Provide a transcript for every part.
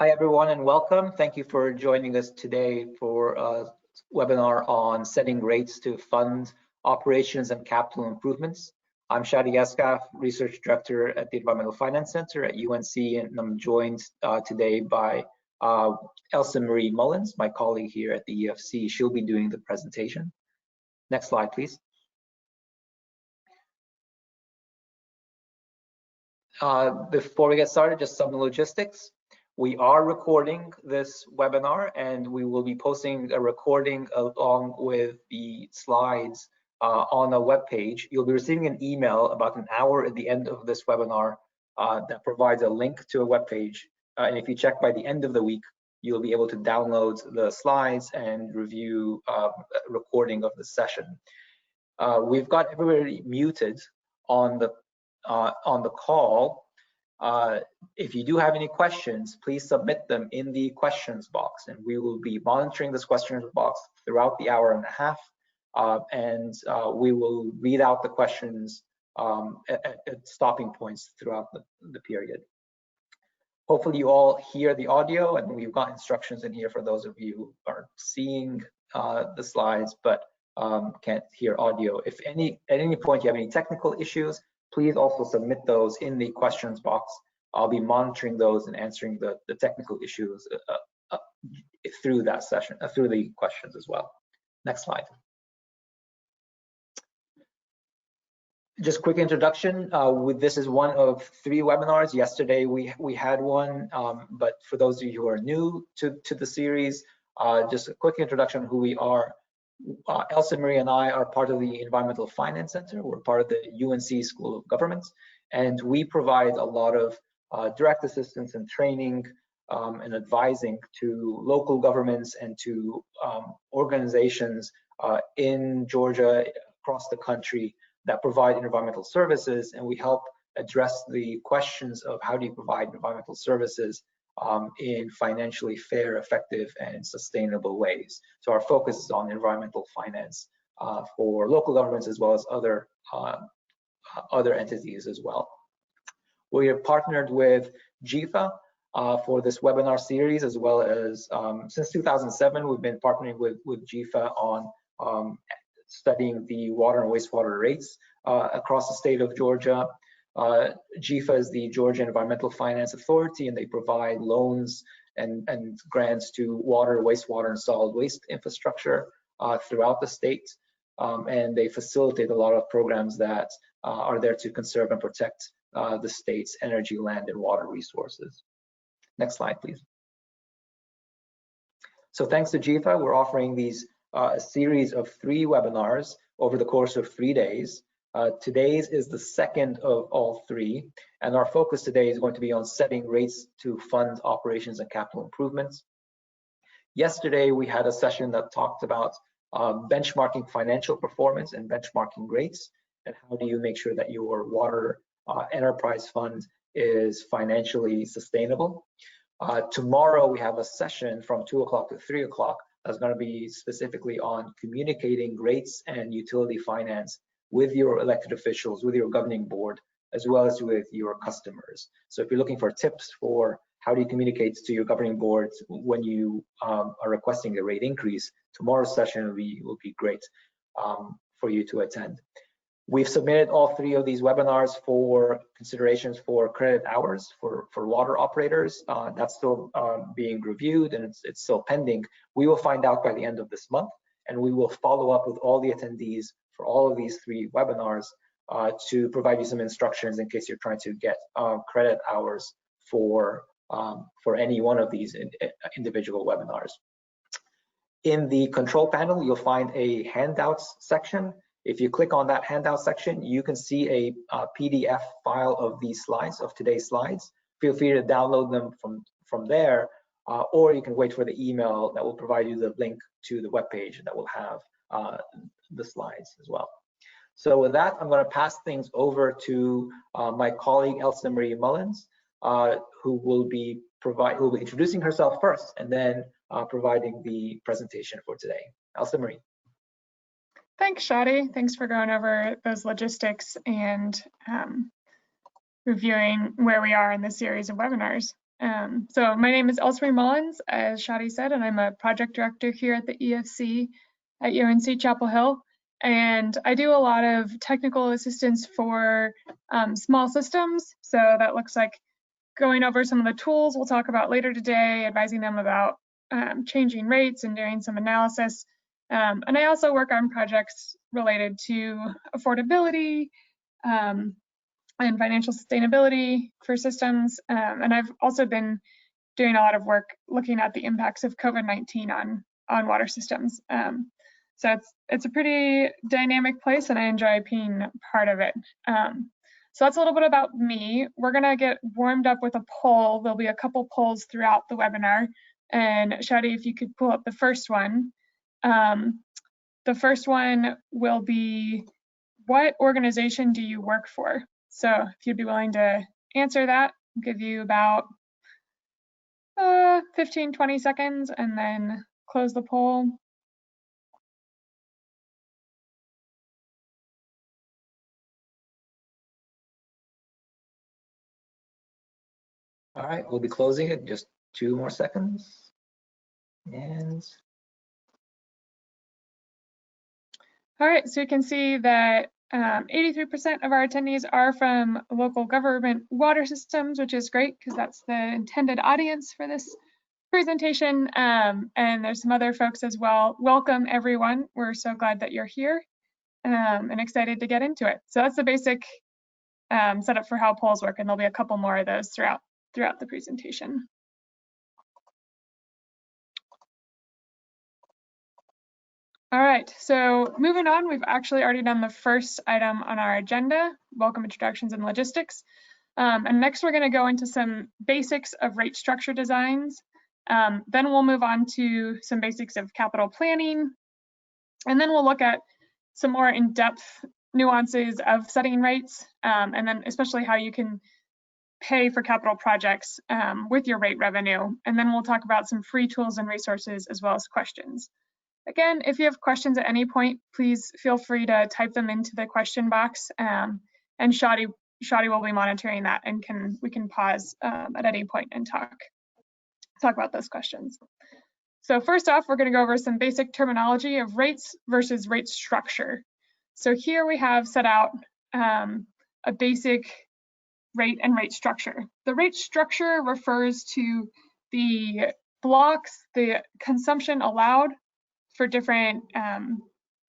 Hi, everyone, and welcome. Thank you for joining us today for a webinar on setting rates to fund operations and capital improvements. I'm Shadi Yaskaf, Research Director at the Environmental Finance Center at UNC, and I'm joined today by Elsa Marie Mullins, my colleague here at the EFC. She'll be doing the presentation. Next slide, please. Before we get started, just some logistics. We are recording this webinar, and we will be posting a recording along with the slides on a web page. You'll be receiving an email about an hour at the end of this webinar that provides a link to a web page. And if you check by the end of the week, you'll be able to download the slides and review a recording of the session. We've got everybody muted on the call. If you do have any questions, please submit them in the questions box, and we will be monitoring this questions box throughout the hour and a half, and we will read out the questions at stopping points throughout the period. Hopefully you all hear the audio, and we've got instructions in here for those of you who are seeing the slides but can't hear audio. If at any point you have any technical issues, please also submit those in the questions box. I'll be monitoring those and answering the technical issues through that session, through the questions as well. Next slide. Just quick introduction. This is one of 3 webinars. Yesterday we had one, but for those of you who are new to the series, just a quick introduction of who we are. Elsa Marie and I are part of the Environmental Finance Center. We're part of the UNC School of Government, and we provide a lot of direct assistance and training and advising to local governments and to organizations in Georgia, across the country, that provide environmental services, and we help address the questions of how do you provide environmental services in financially fair, effective, and sustainable ways. So our focus is on environmental finance for local governments as well as other entities as well. We have partnered with GEFA for this webinar series, as well as since 2007 we've been partnering with GEFA on studying the water and wastewater rates across the state of Georgia. GEFA is the Georgia Environmental Finance Authority, and they provide loans and grants to water, wastewater, and solid waste infrastructure throughout the state. And they facilitate a lot of programs that are there to conserve and protect the state's energy, land, and water resources. Next slide, please. So thanks to GEFA, we're offering these a series of 3 webinars over the course of 3 days. Today's is the second of all 3, and our focus today is going to be on setting rates to fund operations and capital improvements. Yesterday, we had a session that talked about benchmarking financial performance and benchmarking rates, and how do you make sure that your water enterprise fund is financially sustainable. Tomorrow, we have a session from 2 o'clock to 3 o'clock that's going to be specifically on communicating rates and utility finance with your elected officials, with your governing board, as well as with your customers. So if you're looking for tips for how do you communicate to your governing boards when you are requesting a rate increase, tomorrow's session will be great for you to attend. We've submitted all 3 of these webinars for considerations for credit hours for water operators. That's still being reviewed, and it's still pending. We will find out by the end of this month, and we will follow up with all the attendees for all of these 3 webinars to provide you some instructions in case you're trying to get credit hours for any one of these individual webinars. In the control panel, you'll find a handouts section. If you click on that handout section, you can see a PDF file of these slides, of today's slides. Feel free to download them from there, or you can wait for the email that will provide you the link to the webpage that will have the slides as well. So with that, I'm going to pass things over to my colleague Elsa Marie Mullins, who will be introducing herself first and then providing the presentation for today. Elsa Marie. Thanks, Shadi. Thanks for going over those logistics and reviewing where we are in this series of webinars. So my name is Elsemarie Mullins, as Shadi said, and I'm a project director here at the EFC at UNC-Chapel Hill. And I do a lot of technical assistance for small systems. So that looks like going over some of the tools we'll talk about later today, advising them about changing rates and doing some analysis. And I also work on projects related to affordability and financial sustainability for systems. And I've also been doing a lot of work looking at the impacts of COVID-19 on water systems. So it's a pretty dynamic place, and I enjoy being part of it. So that's a little bit about me. We're gonna get warmed up with a poll. There'll be a couple polls throughout the webinar. And Shadi, if you could pull up the first one. The first one will be, what organization do you work for? So if you'd be willing to answer that, I'll give you about 15-20 seconds and then close the poll. All right, we'll be closing it in just 2 more seconds. And all right, so you can see that 83% of our attendees are from local government water systems, which is great because that's the intended audience for this presentation. And there's some other folks as well. Welcome, everyone. We're so glad that you're here and excited to get into it. So that's the basic setup for how polls work, and there'll be a couple more of those throughout the presentation. All right, so moving on, we've actually already done the first item on our agenda, welcome introductions and logistics. And next we're gonna go into some basics of rate structure designs. Then we'll move on to some basics of capital planning. And then we'll look at some more in-depth nuances of setting rates, and then especially how you can pay for capital projects with your rate revenue. And then we'll talk about some free tools and resources as well as questions. Again, if you have questions at any point, please feel free to type them into the question box, and Shadi will be monitoring that, and we can pause at any point and talk about those questions. So first off, we're going to go over some basic terminology of rates versus rate structure. So here we have set out a basic rate and rate structure. The rate structure refers to the blocks, the consumption allowed for different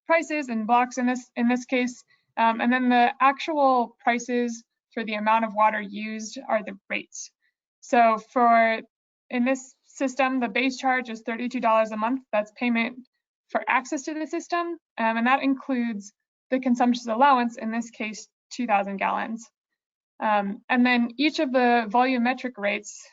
prices and blocks in this case, and then the actual prices for the amount of water used are the rates. So in this system, the base charge is $32 a month. That's payment for access to the system, and that includes the consumption allowance, in this case 2,000 gallons. And then each of the volumetric rates,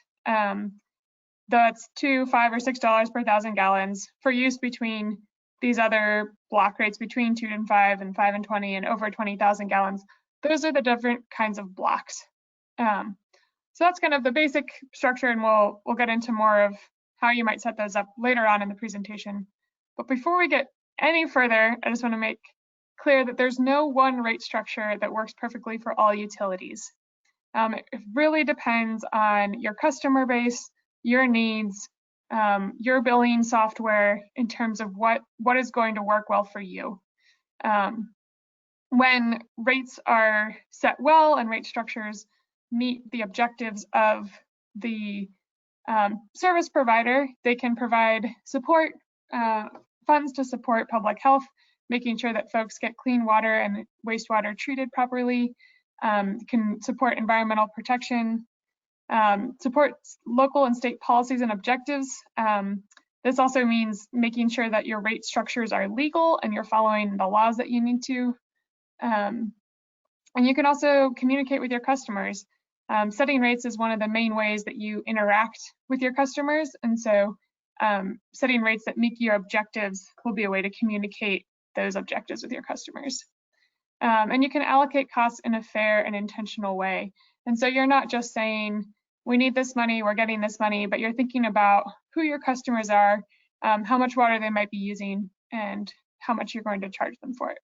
that's $2, $5, or $6 per 1,000 gallons for use between these other block rates between 2 and 5 and 5 and 20 and over 20,000 gallons. Those are the different kinds of blocks. So that's kind of the basic structure, and we'll get into more of how you might set those up later on in the presentation. But before we get any further, I just want to make clear that there's no one rate structure that works perfectly for all utilities. It really depends on your customer base, your needs, your billing software in terms of what is going to work well for you. When rates are set well and rate structures meet the objectives of the service provider, they can provide support, funds to support public health, making sure that folks get clean water and wastewater treated properly, can support environmental protection, support local and state policies and objectives. This also means making sure that your rate structures are legal and you're following the laws that you need to. And you can also communicate with your customers. Setting rates is one of the main ways that you interact with your customers. And so setting rates that meet your objectives will be a way to communicate those objectives with your customers. And you can allocate costs in a fair and intentional way. And so you're not just saying, we need this money, we're getting this money, but you're thinking about who your customers are, how much water they might be using, and how much you're going to charge them for it.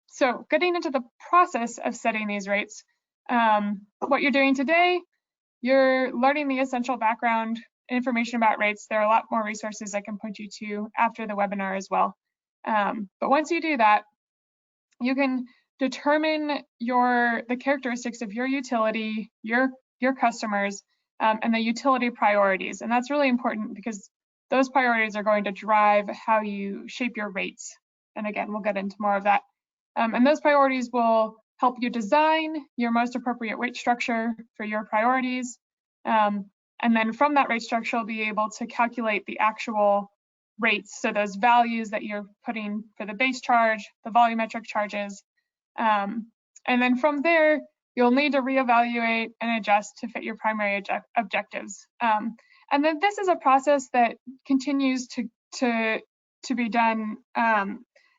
So getting into the process of setting these rates, what you're doing today, you're learning the essential background information about rates. There are a lot more resources I can point you to after the webinar as well. But once you do that, you can determine the characteristics of your utility, your customers, and the utility priorities. And that's really important because those priorities are going to drive how you shape your rates. And again, we'll get into more of that. And those priorities will help you design your most appropriate rate structure for your priorities. And then from that rate structure, you'll be able to calculate the actual rates. So those values that you're putting for the base charge, the volumetric charges. And then from there, you'll need to reevaluate and adjust to fit your primary objectives. And then this is a process that continues to be done.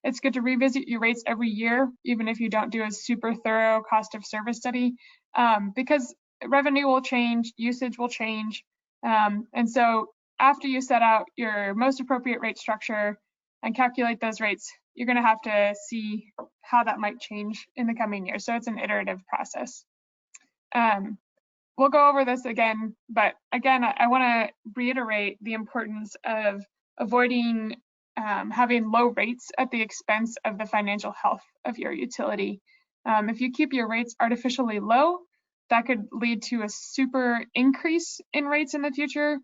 It's good to revisit your rates every year, even if you don't do a super thorough cost of service study, because revenue will change, usage will change. And so after you set out your most appropriate rate structure and calculate those rates, you're going to have to see how that might change in the coming year. So it's an iterative process. We'll go over this again, but again, I want to reiterate the importance of avoiding having low rates at the expense of the financial health of your utility. If you keep your rates artificially low, that could lead to a super increase in rates in the future,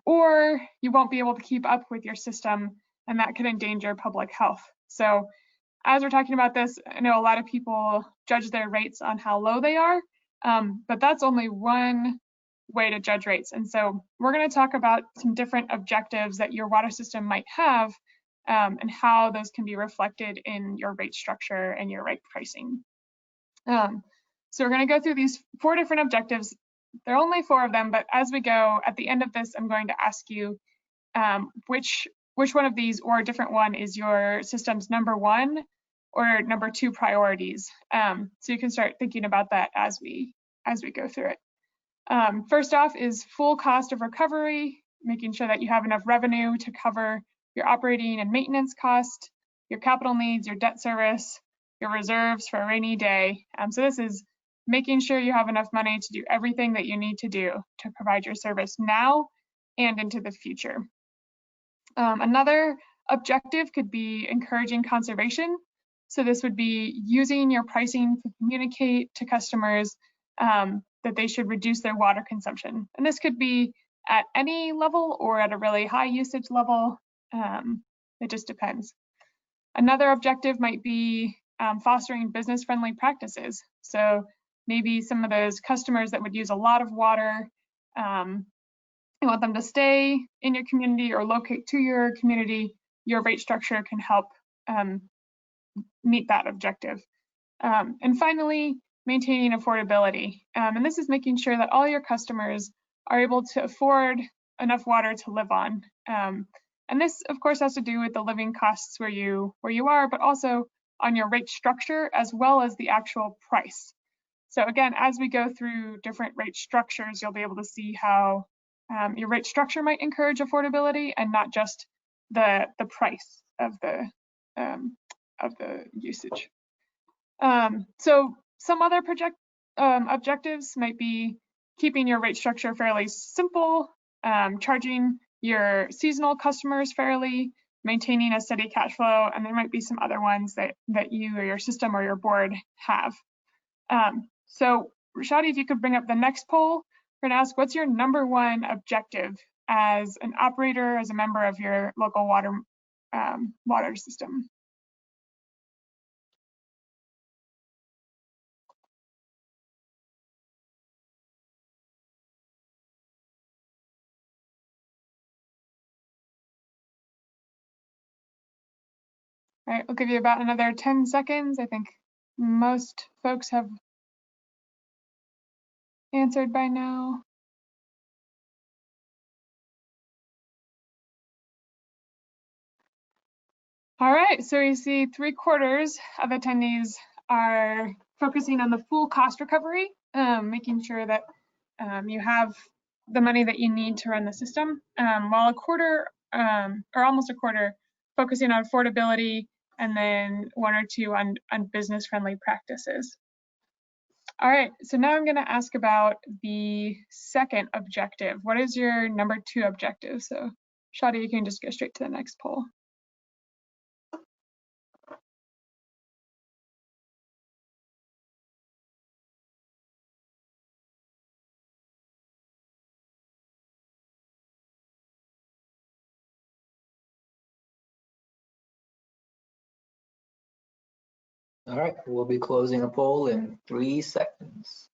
or you won't be able to keep up with your system, and that could endanger public health. So as we're talking about this, I know a lot of people judge their rates on how low they are, but that's only one way to judge rates. And so we're going to talk about some different objectives that your water system might have, and how those can be reflected in your rate structure and your rate pricing. So we're going to go through these 4 different objectives. There are only 4 of them, but as we go, at the end of this, I'm going to ask you which one of these or a different one is your system's number 1 or number 2 priorities. So you can start thinking about that as we go through it. First off is full cost of recovery, making sure that you have enough revenue to cover your operating and maintenance cost, your capital needs, your debt service, your reserves for a rainy day. So this is making sure you have enough money to do everything that you need to do to provide your service now and into the future. Another objective could be encouraging conservation. So this would be using your pricing to communicate to customers that they should reduce their water consumption. And this could be at any level or at a really high usage level. It just depends. Another objective might be fostering business-friendly practices. So maybe some of those customers that would use a lot of water, you want them to stay in your community or locate to your community. Your rate structure can help meet that objective. And finally, maintaining affordability. And this is making sure that all your customers are able to afford enough water to live on. And this, of course, has to do with the living costs where you are, but also on your rate structure as well as the actual price. So again, as we go through different rate structures, you'll be able to see how your rate structure might encourage affordability and not just the price of the usage. So some other objectives might be keeping your rate structure fairly simple, charging your seasonal customers fairly, maintaining a steady cash flow, and there might be some other ones that you or your system or your board have. So Rashadi, if you could bring up the next poll, we're gonna ask, what's your number 1 objective as an operator, as a member of your local water system? All right, we'll give you about another 10 seconds. I think most folks have answered by now. All right, so you see 3/4 of attendees are focusing on the full cost recovery, making sure that you have the money that you need to run the system, while a quarter, or almost a quarter, focusing on affordability, and then 1 or 2 on business-friendly practices. All right, so now I'm going to ask about the second objective. What is your number 2 objective? So Shadi, you can just go straight to the next poll. All right, we'll be closing a poll in 3 seconds.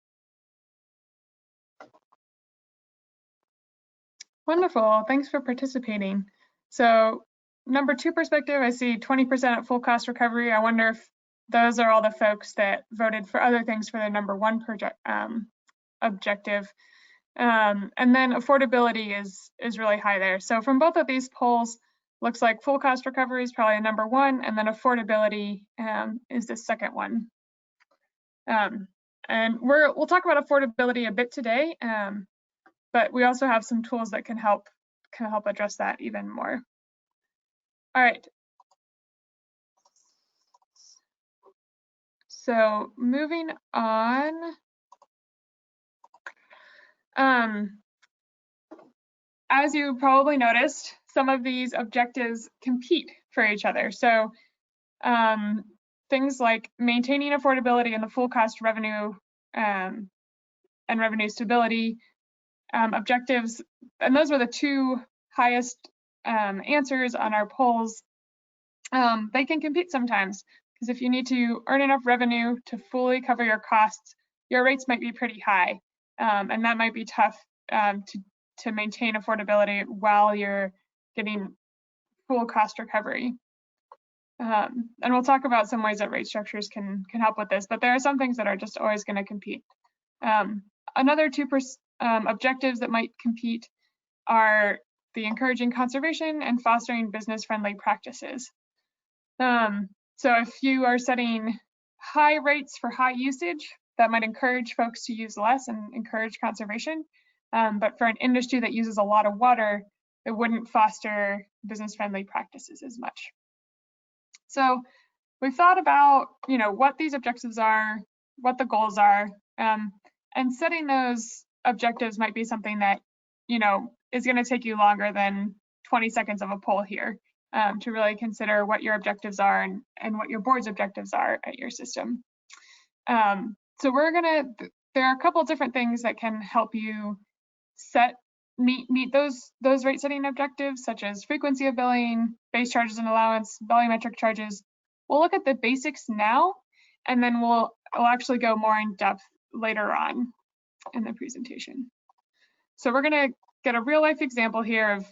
Wonderful, thanks for participating. So number 2 perspective, I see 20% at full cost recovery. I wonder if those are all the folks that voted for other things for their number 1 objective. And then affordability is really high there. So from both of these polls, looks like full cost recovery is probably number 1, and then affordability is the second one. And we'll talk about affordability a bit today, but we also have some tools that can help address that even more. All right. So moving on. As you probably noticed, some of these objectives compete for each other. So things like maintaining affordability and the full cost revenue and revenue stability objectives, and those were the 2 highest answers on our polls. They can compete sometimes, because if you need to earn enough revenue to fully cover your costs, your rates might be pretty high, and that might be tough to maintain affordability while you're getting full cost recovery. And we'll talk about some ways that rate structures can help with this, but there are some things that are just always going to compete. Another 2 objectives that might compete are the encouraging conservation and fostering business-friendly practices. So if you are setting high rates for high usage, that might encourage folks to use less and encourage conservation. But for an industry that uses a lot of water, it wouldn't foster business-friendly practices as much. So we've thought about, what these objectives are, what the goals are, and setting those objectives might be something that, is going to take you longer than 20 seconds of a poll here to really consider what your objectives are and what your board's objectives are at your system. So there are a couple different things that can help you meet those rate setting objectives, such as frequency of billing, base charges and allowance, volumetric charges. We'll look at the basics now, and then we'll actually go more in depth later on in the presentation. So we're going to get a real life example here of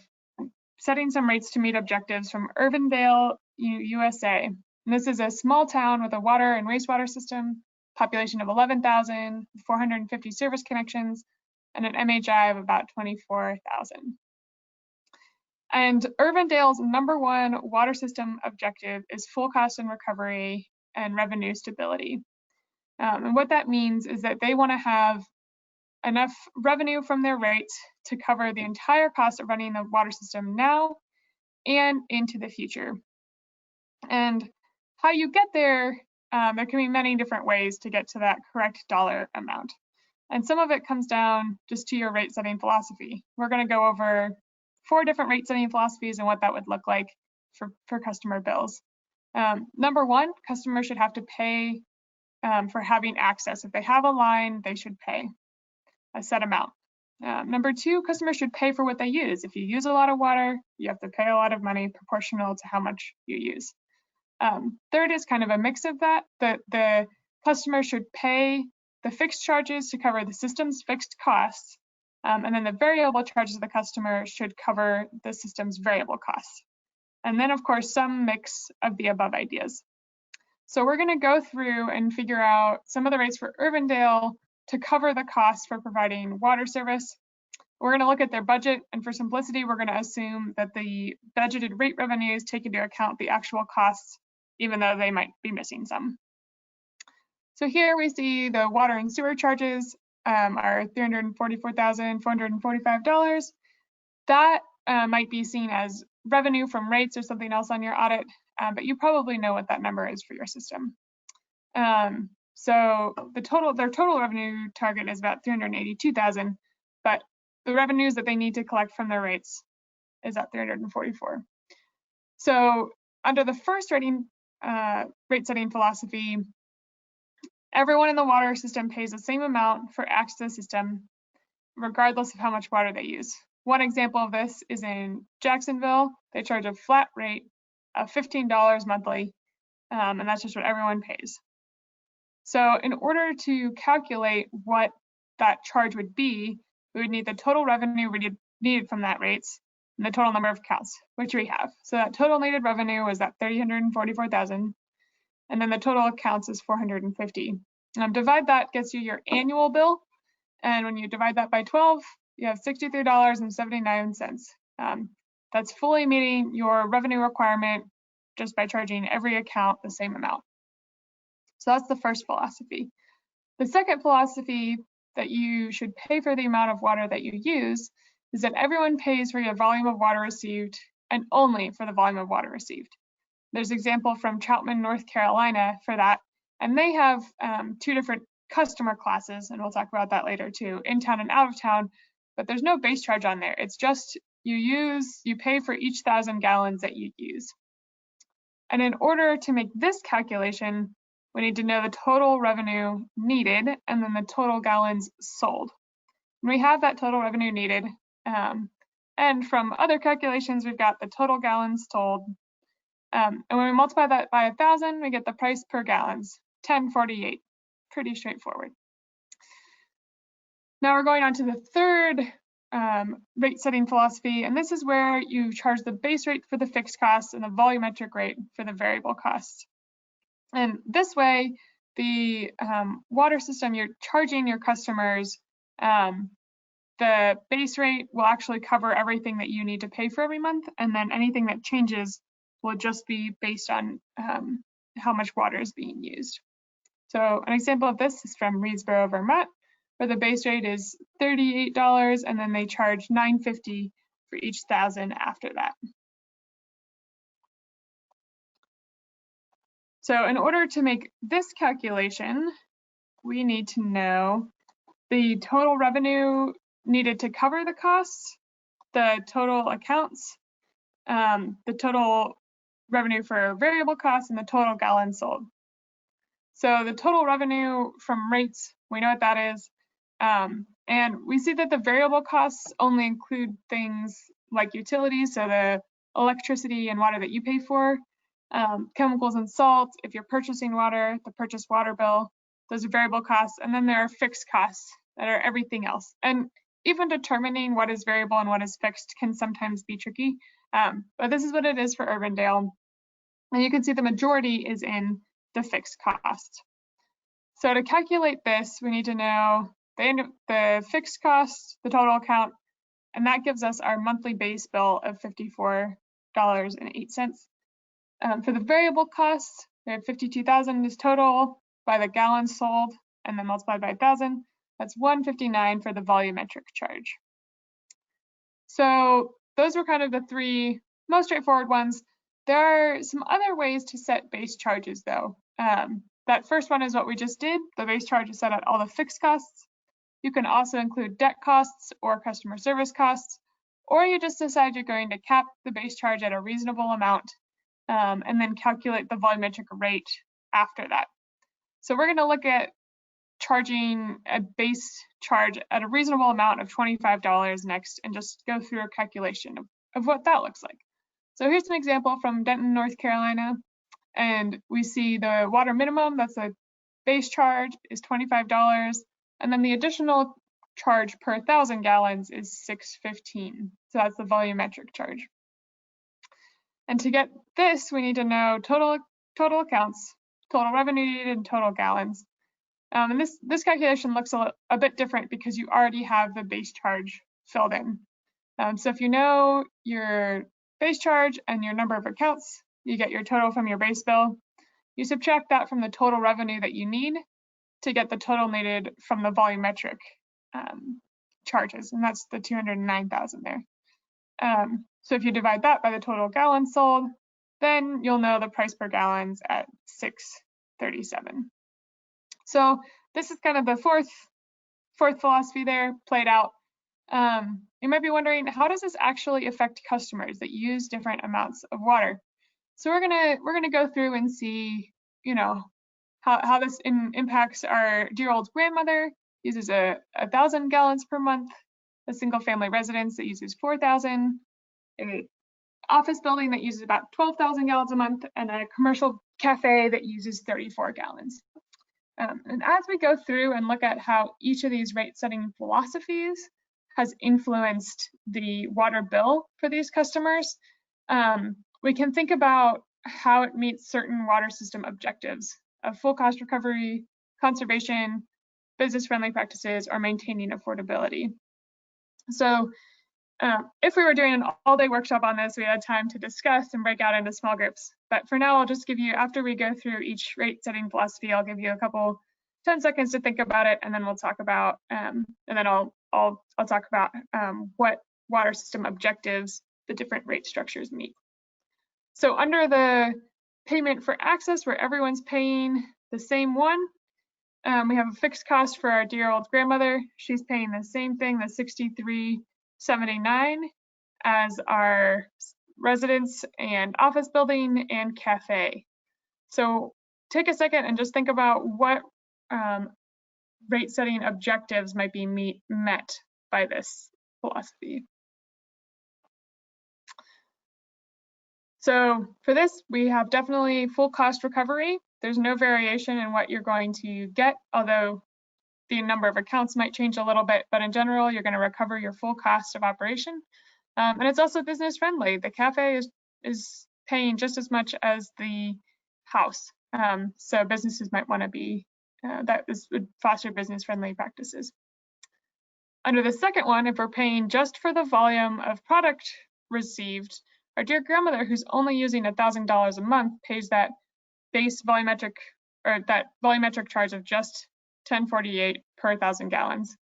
setting some rates to meet objectives from Irvindale, USA. And this is a small town with a water and wastewater system, population of 11,000, 450 service connections, and an MHI of about 24,000. And Irvindale's number 1 water system objective is full cost and recovery and revenue stability. And what that means is that they want to have enough revenue from their rates to cover the entire cost of running the water system now and into the future. And how you get there, there can be many different ways to get to that correct dollar amount. And some of it comes down just to your rate setting philosophy. We're going to go over 4 different rate setting philosophies and what that would look like for customer bills. Number 1, customers should have to pay for having access. If they have a line, they should pay a set amount. Number 2, customers should pay for what they use. If you use a lot of water, you have to pay a lot of money proportional to how much you use. Third is kind of a mix of that. The customer should pay the fixed charges to cover the system's fixed costs, and then the variable charges of the customer should cover the system's variable costs. And then, of course, some mix of the above ideas. So we're going to go through and figure out some of the rates for Irvindale to cover the costs for providing water service. We're going to look at their budget, and for simplicity, we're going to assume that the budgeted rate revenues take into account the actual costs, even though they might be missing some. So here we see the water and sewer charges are $344,445. That might be seen as revenue from rates or something else on your audit, but you probably know what that number is for your system. So their total revenue target is about 382,000, but the revenues that they need to collect from their rates is at 344. So under the first rate setting philosophy, everyone in the water system pays the same amount for access to the system, regardless of how much water they use. One example of this is in Jacksonville. They charge a flat rate of $15 monthly, and that's just what everyone pays. So in order to calculate what that charge would be, we would need the total revenue needed from that rates and the total number of accounts, which we have. So that total needed revenue was that 344,000, and then the total accounts is 450. Divide that gets you your annual bill, and when you divide that by 12, you have $63.79. That's fully meeting your revenue requirement just by charging every account the same amount. So that's the first philosophy. The second philosophy that you should pay for the amount of water that you use is that everyone pays for your volume of water received and only for the volume of water received. There's an example from Chapman, North Carolina for that, and they have two different customer classes, and we'll talk about that later too, in town and out of town, but there's no base charge on there. It's just you pay for each 1,000 gallons that you use. And in order to make this calculation, we need to know the total revenue needed and then the total gallons sold. And we have that total revenue needed. And from other calculations, we've got the total gallons sold. And when we multiply that by 1,000, we get the price per gallons, $10.48. Pretty straightforward. Now we're going on to the third rate setting philosophy, and this is where you charge the base rate for the fixed costs and the volumetric rate for the variable costs. And this way, the water system, you're charging your customers, the base rate will actually cover everything that you need to pay for every month, and then anything that changes will just be based on how much water is being used. So an example of this is from Reedsboro, Vermont, where the base rate is $38, and then they charge $9.50 for each 1,000 after that. So in order to make this calculation, we need to know the total revenue needed to cover the costs, the total accounts, the total revenue for variable costs, and the total gallons sold. So the total revenue from rates, we know what that is. And we see that the variable costs only include things like utilities, so the electricity and water that you pay for, chemicals and salt, if you're purchasing water, the purchase water bill, those are variable costs. And then there are fixed costs that are everything else. And even determining what is variable and what is fixed can sometimes be tricky. But this is what it is for Irvindale. And you can see the majority is in the fixed cost. So to calculate this, we need to know the fixed cost, the total account, and that gives us our monthly base bill of $54.08. For the variable costs, we have 52,000 is total by the gallons sold, and then multiplied by 1,000. That's 159 for the volumetric charge. So those were kind of the three most straightforward ones. There are some other ways to set base charges though. That first one is what we just did. The base charge is set at all the fixed costs. You can also include debt costs or customer service costs, or you just decide you're going to cap the base charge at a reasonable amount and then calculate the volumetric rate after that. So we're going to look at charging a base charge at a reasonable amount of $25 next and just go through a calculation of what that looks like. So here's an example from Denton, North Carolina, and we see the water minimum, that's a base charge, is $25, and then the additional charge per 1,000 gallons is $6.15. So that's the volumetric charge. And to get this, we need to know total accounts, total revenue needed, and total gallons. And this calculation looks a bit different because you already have the base charge filled in. So if you know your base charge and your number of accounts, you get your total from your base bill. You subtract that from the total revenue that you need to get the total needed from the volumetric charges, and that's the 209,000 there. So if you divide that by the total gallons sold, then you'll know the price per gallons at $6.37. So this is kind of the fourth philosophy there played out. You might be wondering, how does this actually affect customers that use different amounts of water? So we're gonna go through and see, you know, how this impacts our dear old grandmother, uses 1,000 gallons per month, a single family residence that uses 4,000, an office building that uses about 12,000 gallons a month, and a commercial cafe that uses 34 gallons. And as we go through and look at how each of these rate setting philosophies has influenced the water bill for these customers, we can think about how it meets certain water system objectives of full cost recovery, conservation, business-friendly practices, or maintaining affordability. So if we were doing an all-day workshop on this, we had time to discuss and break out into small groups. But for now, I'll just give you, after we go through each rate setting philosophy, I'll give you a couple 10 seconds to think about it, and then we'll talk about, and then I'll talk about what water system objectives the different rate structures meet. So under the payment for access, where everyone's paying the same one, we have a fixed cost for our dear old grandmother. She's paying the same thing, the $63.79, as our residence and office building and cafe. So take a second and just think about what rate setting objectives might be met by this philosophy. So for this, we have definitely full cost recovery. There's no variation in what you're going to get, although the number of accounts might change a little bit, but in general, you're going to recover your full cost of operation. And it's also business friendly. The cafe is paying just as much as the house. So businesses might want to be, would foster business friendly practices. Under the second one, if we're paying just for the volume of product received, our dear grandmother, who's only using $1,000 a month, pays that base volumetric, or that volumetric charge of just $10.48 per 1,000 gallons.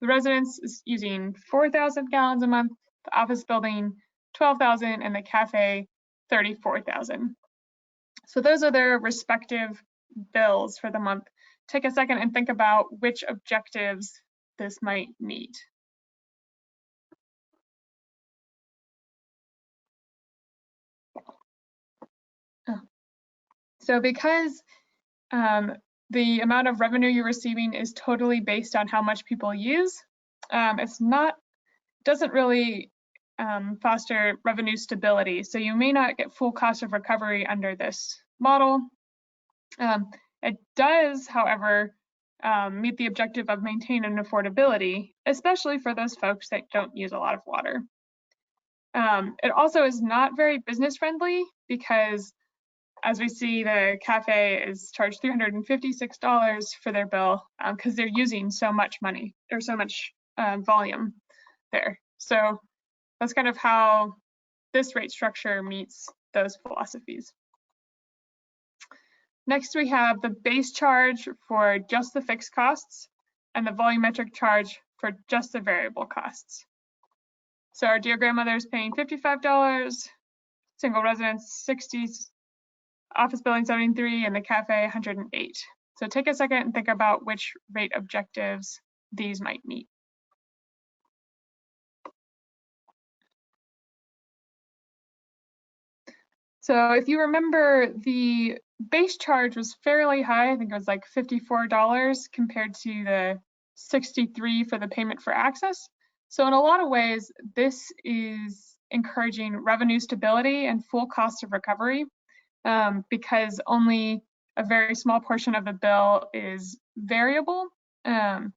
The residence is using 4,000 gallons a month, the office building 12,000, and the cafe 34,000. So those are their respective bills for the month. Take a second and think about which objectives this might meet. So because the amount of revenue you're receiving is totally based on how much people use, doesn't really foster revenue stability. So you may not get full cost of recovery under this model. It does, however, meet the objective of maintaining affordability, especially for those folks that don't use a lot of water. It also is not very business friendly because, as we see, the cafe is charged $356 for their bill because they're using so much money or so much volume there. So that's kind of how this rate structure meets those philosophies. Next, we have the base charge for just the fixed costs and the volumetric charge for just the variable costs. So our dear grandmother is paying $55, single residence $60, office building 73, and the cafe 108. So take a second and think about which rate objectives these might meet. So if you remember, the base charge was fairly high. I think it was like $54 compared to the $63 for the payment for access. So in a lot of ways, this is encouraging revenue stability and full cost of recovery because only a very small portion of the bill is variable and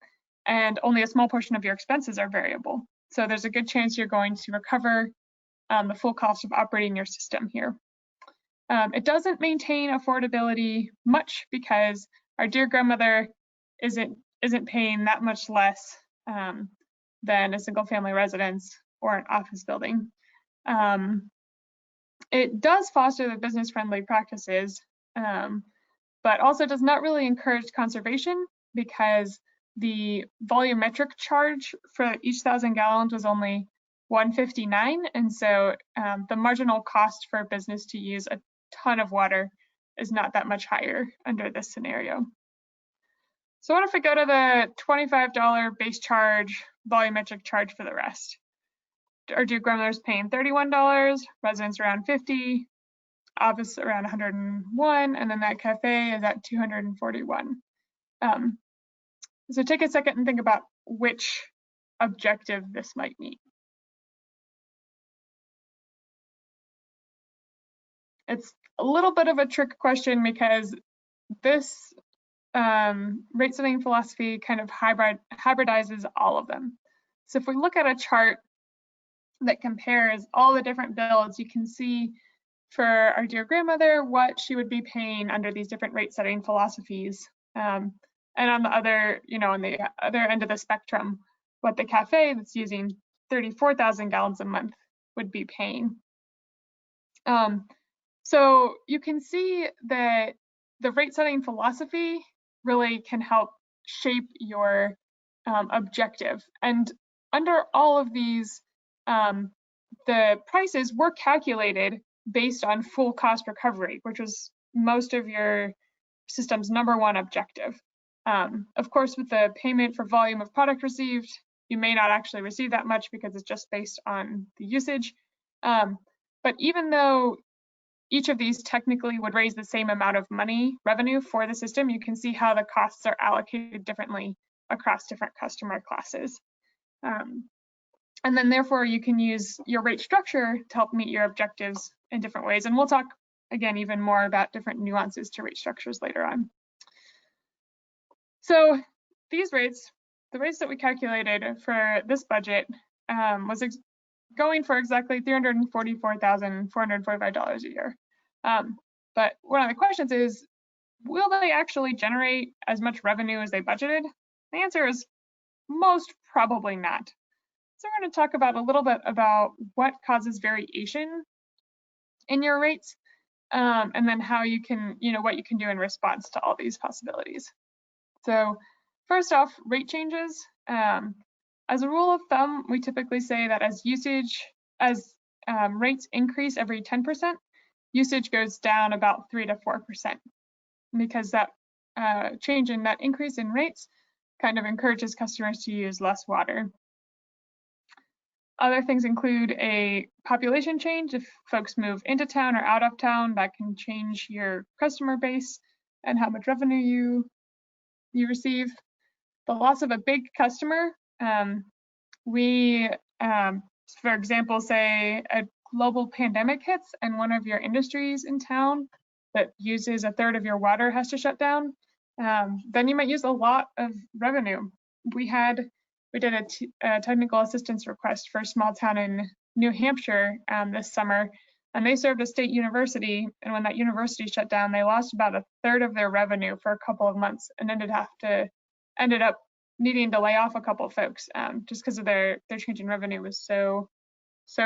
only a small portion of your expenses are variable. So there's a good chance you're going to recover the full cost of operating your system here. It doesn't maintain affordability much because our dear grandmother isn't paying that much less than a single family residence or an office building. It does foster the business friendly practices, but also does not really encourage conservation because the volumetric charge for each 1,000 gallons was only $1.59, and so the marginal cost for a business to use a ton of water is not that much higher under this scenario. So what if we go to the $25 base charge, volumetric charge for the rest? Our Duke grandmother's paying $31, residents around $50, office around $101, and then that cafe is at $241. So take a second and think about which objective this might meet. It's a little bit of a trick question because this rate setting philosophy kind of hybridizes all of them. So if we look at a chart that compares all the different bills, you can see for our dear grandmother what she would be paying under these different rate setting philosophies. And on the other, on the other end of the spectrum, what the cafe that's using 34,000 gallons a month would be paying. So you can see that the rate setting philosophy really can help shape your objective. And under all of these, the prices were calculated based on full cost recovery, which was most of your system's #1 objective. Of course, with the payment for volume of product received, you may not actually receive that much because it's just based on the usage. But even though each of these technically would raise the same amount of revenue for the system, you can see how the costs are allocated differently across different customer classes. And then therefore you can use your rate structure to help meet your objectives in different ways. And we'll talk again even more about different nuances to rate structures later on. So these rates, the rates that we calculated for this budget was going for exactly $344,445 a year. But one of the questions is, will they actually generate as much revenue as they budgeted? The answer is most probably not. So we're going to talk about a little bit about what causes variation in your rates, and then how you can, what you can do in response to all these possibilities. So first off, rate changes. As a rule of thumb, we typically say that as rates increase every 10%, usage goes down about 3 to 4%, because that change in that increase in rates kind of encourages customers to use less water. Other things include a population change. If folks move into town or out of town, that can change your customer base and how much revenue you receive. The loss of a big customer. For example, say a global pandemic hits and one of your industries in town that uses 1/3 of your water has to shut down, then you might use a lot of revenue. We did a technical assistance request for a small town in New Hampshire this summer, and they served a state university, and when that university shut down, they lost about 1/3 of their revenue for a couple of months and ended up needing to lay off a couple of folks just because of their change in revenue was so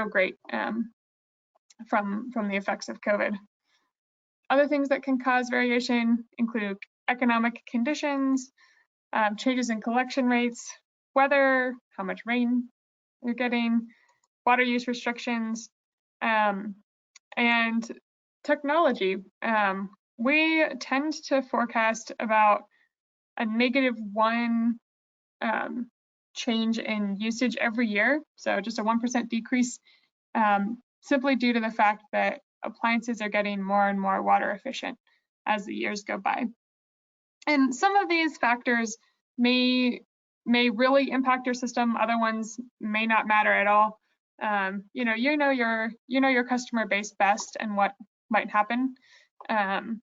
great from the effects of COVID. Other things that can cause variation include economic conditions, changes in collection rates, weather, how much rain you're getting, water use restrictions, and technology. We tend to forecast about a -1 change in usage every year, so just a 1% decrease, simply due to the fact that appliances are getting more and more water efficient as the years go by. And some of these factors may really impact your system. Other ones may not matter at all. You know your customer base best and what might happen. And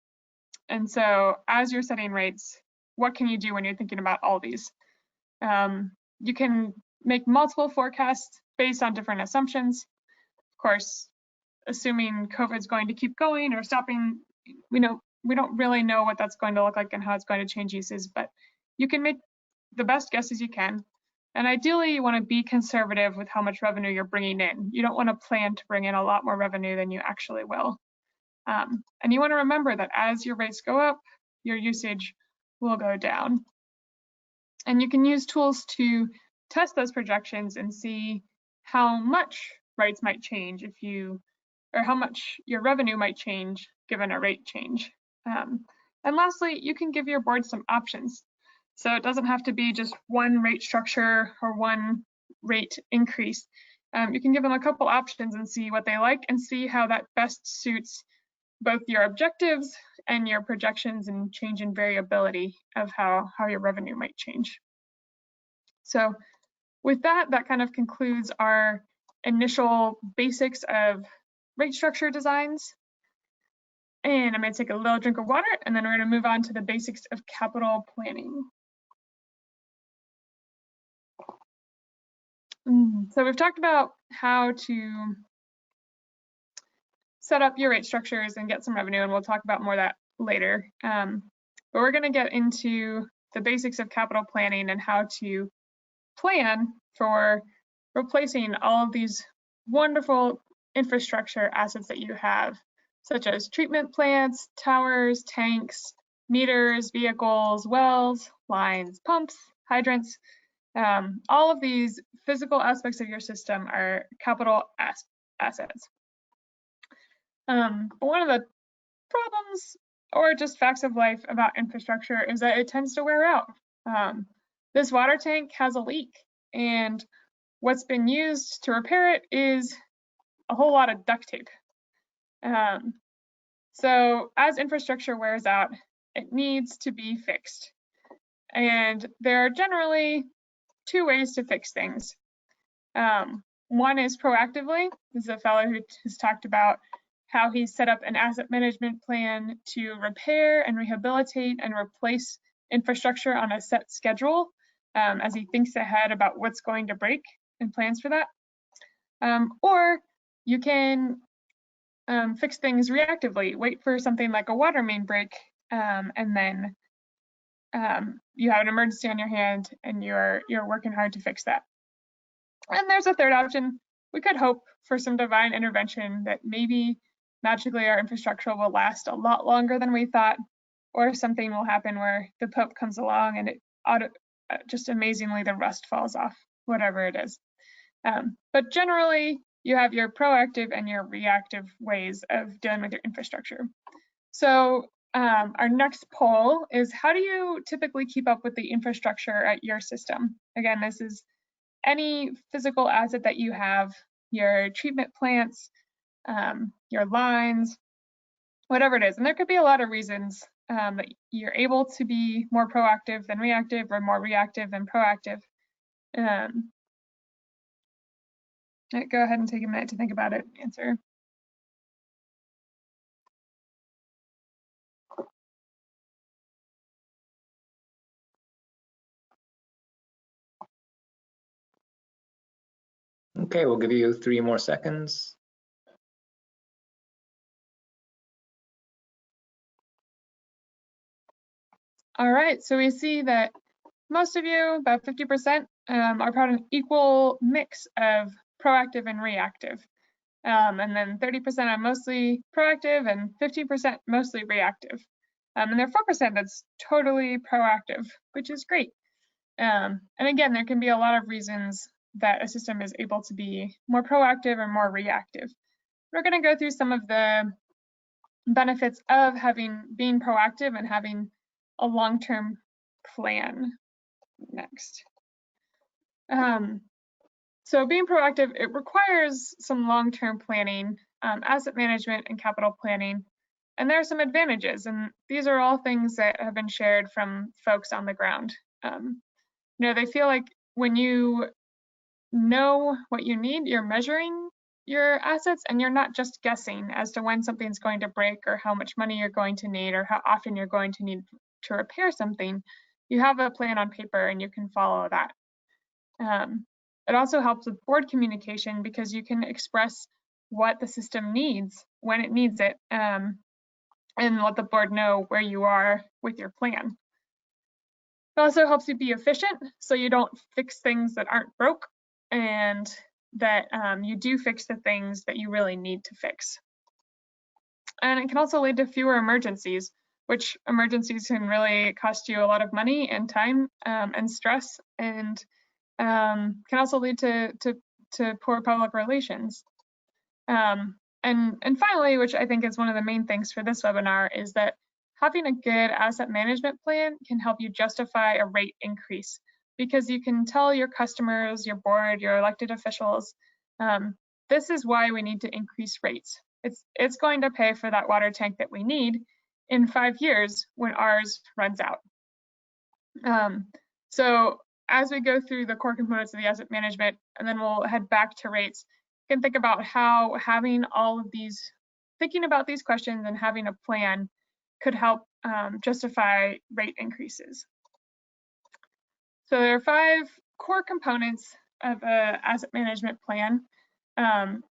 so as you're setting rates, what can you do when you're thinking about all these? You can make multiple forecasts based on different assumptions. Of course, assuming COVID's going to keep going or stopping, we don't really know what that's going to look like and how it's going to change uses, but you can make the best guesses you can. And ideally, you want to be conservative with how much revenue you're bringing in. You don't want to plan to bring in a lot more revenue than you actually will. And you want to remember that as your rates go up, your usage will go down. And you can use tools to test those projections and see how much rates might change or how much your revenue might change given a rate change. And lastly, you can give your board some options. So it doesn't have to be just one rate structure or one rate increase. You can give them a couple options and see what they like and see how that best suits both your objectives and your projections and change in variability of how your revenue might change. So with that, that kind of concludes our initial basics of rate structure designs. And I'm going to take a little drink of water, and then we're going to move on to the basics of capital planning. So we've talked about how to set up your rate structures and get some revenue, and we'll talk about more of that later. But we're going to get into the basics of capital planning and how to plan for replacing all of these wonderful infrastructure assets that you have, such as treatment plants, towers, tanks, meters, vehicles, wells, lines, pumps, hydrants. All of these physical aspects of your system are capital assets. But one of the problems or just facts of life about infrastructure is that it tends to wear out. This water tank has a leak, and what's been used to repair it is a whole lot of duct tape. So as infrastructure wears out, it needs to be fixed. And there are generally two ways to fix things. One is proactively. This is a fellow who has talked about how he set up an asset management plan to repair and rehabilitate and replace infrastructure on a set schedule as he thinks ahead about what's going to break and plans for that. Or you can fix things reactively, wait for something like a water main break, and then you have an emergency on your hand and you're working hard to fix that. And there's a third option. We could hope for some divine intervention that maybe magically our infrastructure will last a lot longer than we thought, or something will happen where the Pope comes along and it just amazingly the rust falls off, whatever it is. But generally, you have your proactive and your reactive ways of dealing with your infrastructure. So our next poll is, how do you typically keep up with the infrastructure at your system? Again, this is any physical asset that you have, your treatment plants, your lines, whatever it is. And there could be a lot of reasons that you're able to be more proactive than reactive or more reactive than proactive. Go ahead and take a minute to think about it, answer. Okay, we'll give you 3 more seconds. All right, so we see that most of you, about 50%, are about an equal mix of proactive and reactive. And then 30% are mostly proactive and 15% mostly reactive. And there are 4% that's totally proactive, which is great. And again, there can be a lot of reasons that a system is able to be more proactive or more reactive. We're going to go through some of the benefits of being proactive and having a long-term plan next. So being proactive, it requires some long-term planning, asset management, and capital planning. And there are some advantages, and these are all things that have been shared from folks on the ground. They feel like when you know what you need, you're measuring your assets, and you're not just guessing as to when something's going to break or how much money you're going to need or how often you're going to need to repair something. You have a plan on paper and you can follow that. It also helps with board communication because you can express what the system needs when it needs it, and let the board know where you are with your plan. It also helps you be efficient, so you don't fix things that aren't broke, and that you do fix the things that you really need to fix. And it can also lead to fewer emergencies, which emergencies can really cost you a lot of money and time and stress, and can also lead to poor public relations. And finally, which I think is one of the main things for this webinar, is that having a good asset management plan can help you justify a rate increase, because you can tell your customers, your board, your elected officials, this is why we need to increase rates. It's going to pay for that water tank that we need in 5 years when ours runs out. So as we go through the core components of the asset management, and then we'll head back to rates, you can think about how having all of these, thinking about these questions and having a plan could help justify rate increases. So there are 5 core components of an asset management plan.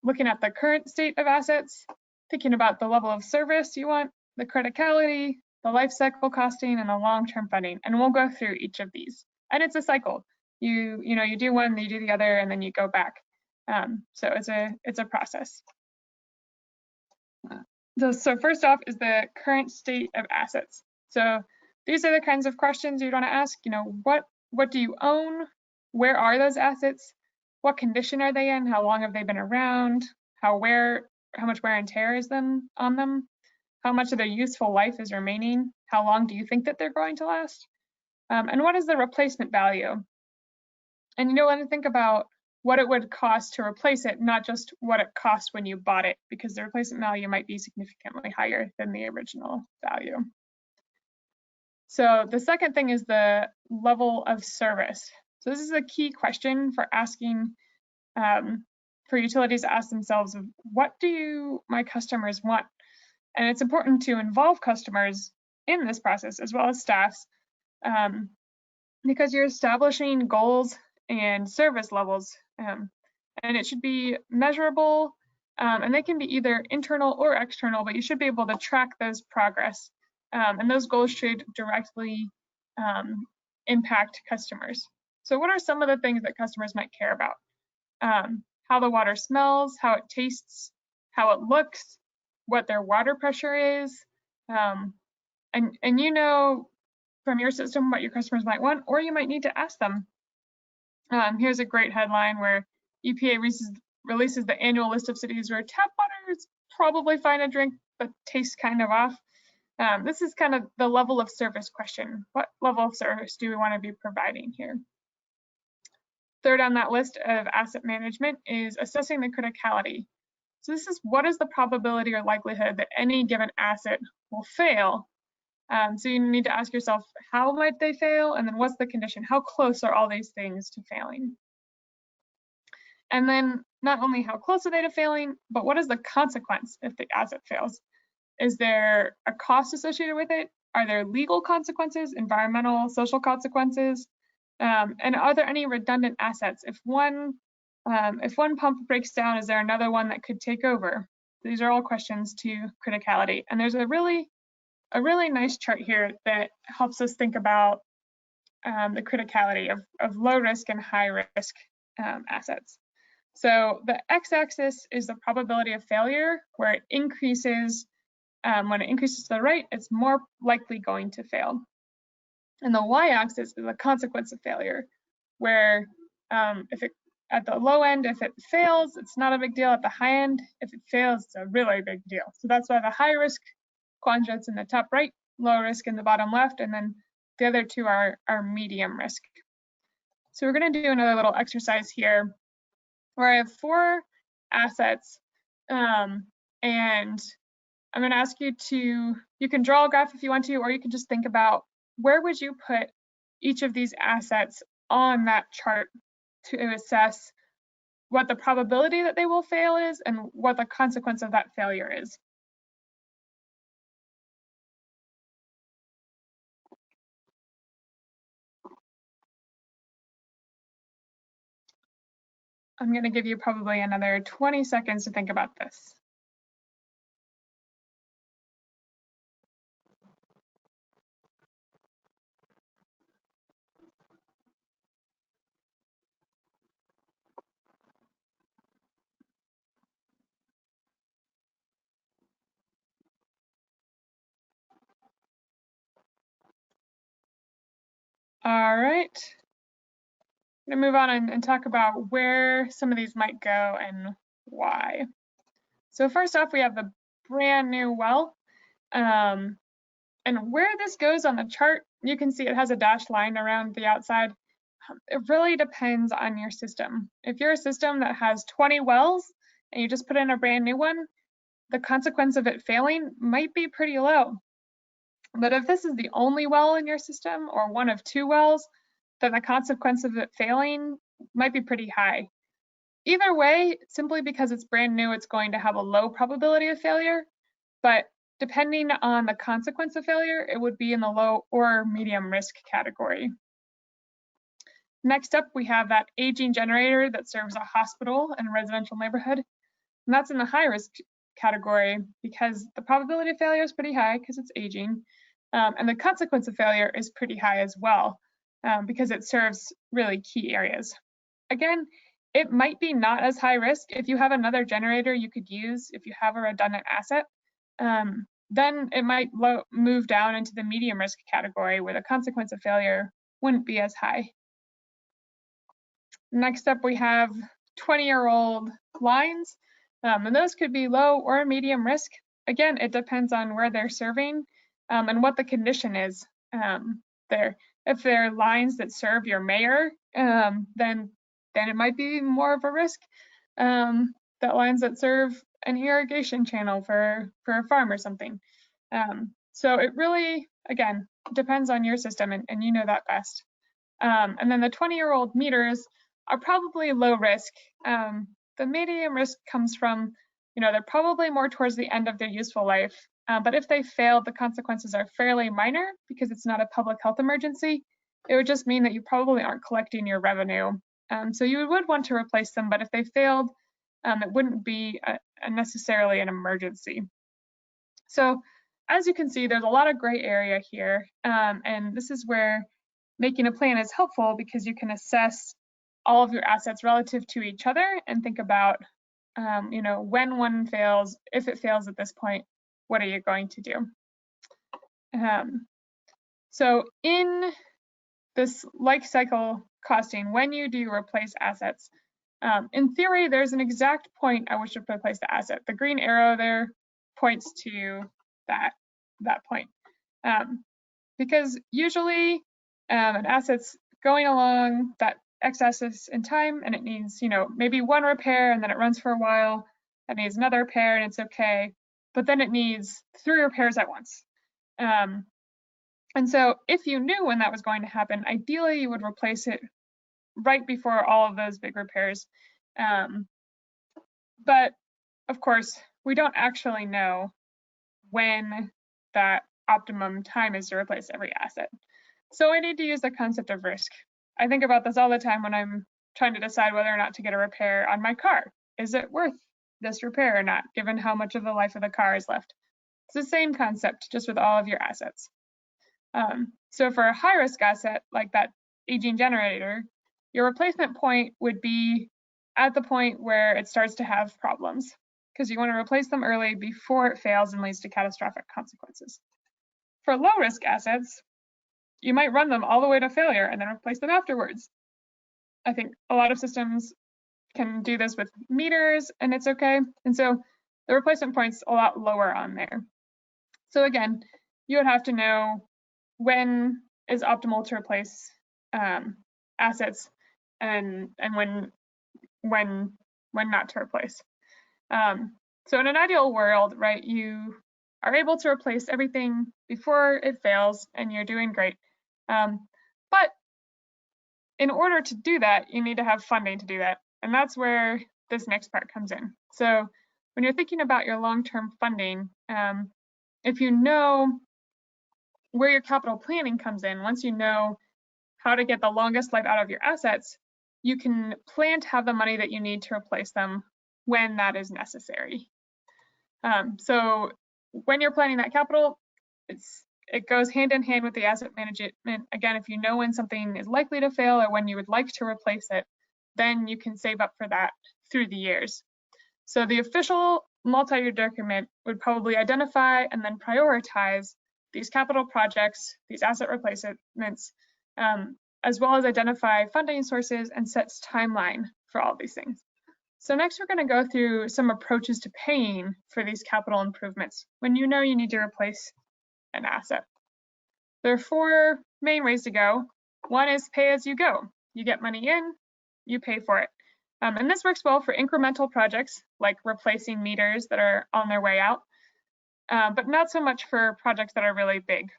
Looking at the current state of assets, thinking about the level of service you want, the criticality, the life cycle costing, and the long-term funding. And we'll go through each of these. And it's a cycle. You do one, you do the other, and then you go back. So it's a process. So first off is the current state of assets. So these are the kinds of questions you'd want to ask. What do you own? Where are those assets? What condition are they in? How long have they been around? How much wear and tear is on them? How much of their useful life is remaining? How long do you think that they're going to last? And what is the replacement value? And you want to think about what it would cost to replace it, not just what it cost when you bought it, because the replacement value might be significantly higher than the original value. So the second thing is the level of service. So this is a key question for asking, for utilities to ask themselves, what do my customers want? And it's important to involve customers in this process as well as staffs, because you're establishing goals and service levels, and it should be measurable, and they can be either internal or external, but you should be able to track those progress, and those goals should directly impact customers. So what are some of the things that customers might care about? How the water smells, how it tastes, how it looks, what their water pressure is, and from your system what your customers might want, or you might need to ask them. Here's a great headline where EPA releases the annual list of cities where tap water is probably fine to drink, but tastes kind of off. This is kind of the level of service question. What level of service do we want to be providing here? Third on that list of asset management is assessing the criticality. So this is, what is the probability or likelihood that any given asset will fail? So you need to ask yourself, how might they fail? And then what's the condition? How close are all these things to failing? And then not only how close are they to failing, but what is the consequence if the asset fails? Is there a cost associated with it? Are there legal consequences, environmental, social consequences? And are there any redundant assets? If one pump breaks down, is there another one that could take over? These are all questions to criticality. And there's a really nice chart here that helps us think about the criticality of low risk and high risk assets. So the x-axis is the probability of failure, where it increases. When it increases to the right, it's more likely going to fail. And the y-axis is the consequence of failure, where at the low end, if it fails, it's not a big deal. At the high end, if it fails, it's a really big deal. So that's why the high risk quadrants in the top right, low risk in the bottom left, and then the other two are medium risk. So we're going to do another little exercise here where I have 4 assets, and I'm going to ask you you can draw a graph if you want to, or you can just think about where would you put each of these assets on that chart to assess what the probability that they will fail is and what the consequence of that failure is. I'm going to give you probably another 20 seconds to think about this. All right. I'm going to move on and talk about where some of these might go and why. So first off, we have the brand new well. And where this goes on the chart, you can see it has a dashed line around the outside. It really depends on your system. If you're a system that has 20 wells and you just put in a brand new one, the consequence of it failing might be pretty low. But if this is the only well in your system or one of 2 wells, then the consequence of it failing might be pretty high. Either way, simply because it's brand new, it's going to have a low probability of failure, but depending on the consequence of failure, it would be in the low or medium risk category. Next up, we have that aging generator that serves a hospital and a residential neighborhood. And that's in the high risk category because the probability of failure is pretty high because it's aging. And the consequence of failure is pretty high as well because it serves really key areas. Again, it might be not as high risk. If you have another generator you could use, if you have a redundant asset, then it might move down into the medium risk category where the consequence of failure wouldn't be as high. Next up, we have 20-year-old lines, and those could be low or medium risk. Again, it depends on where they're serving and what the condition is there. If they're lines that serve your mayor, then it might be more of a risk. That lines that serve an irrigation channel for a farm or something. So it really, again, depends on your system, and you know that best. And then the 20-year-old meters are probably low risk. The medium risk comes from, they're probably more towards the end of their useful life. But if they fail, the consequences are fairly minor because it's not a public health emergency. It would just mean that you probably aren't collecting your revenue. So you would want to replace them, but if they failed, it wouldn't be necessarily an emergency. So as you can see, there's a lot of gray area here. And this is where making a plan is helpful because you can assess all of your assets relative to each other and think about, when one fails, if it fails at this point, what are you going to do? So in this life cycle costing, when you do replace assets, in theory, there's an exact point at which to replace the asset. The green arrow there points to that point. Because usually an asset's going along that x-axis in time and it needs, maybe one repair and then it runs for a while. It needs another repair and it's okay. But then it needs 3 repairs at once. And so if you knew when that was going to happen, ideally you would replace it right before all of those big repairs. But of course, we don't actually know when that optimum time is to replace every asset. So I need to use the concept of risk. I think about this all the time when I'm trying to decide whether or not to get a repair on my car. Is it worth this repair or not, given how much of the life of the car is left? It's the same concept, just with all of your assets. So for a high-risk asset like that aging generator, your replacement point would be at the point where it starts to have problems, because you want to replace them early before it fails and leads to catastrophic consequences. For low-risk assets, you might run them all the way to failure and then replace them afterwards. I think a lot of systems can do this with meters and it's okay. And so the replacement point's a lot lower on there. So again, you would have to know when is optimal to replace assets and when not to replace. So in an ideal world, right, you are able to replace everything before it fails and you're doing great. But in order to do that, you need to have funding to do that. And that's where this next part comes in. So when you're thinking about your long-term funding, if you know where your capital planning comes in, once you know how to get the longest life out of your assets, you can plan to have the money that you need to replace them when that is necessary. So when you're planning that capital, it goes hand in hand with the asset management. Again, if you know when something is likely to fail or when you would like to replace it, then you can save up for that through the years. So the official multi-year document would probably identify and then prioritize these capital projects, these asset replacements, as well as identify funding sources and sets timeline for all these things. So next we're going to go through some approaches to paying for these capital improvements when you know you need to replace an asset. There are 4 main ways to go. One is pay as you go. You get money in, you pay for it. And this works well for incremental projects like replacing meters that are on their way out, but not so much for projects that are really big.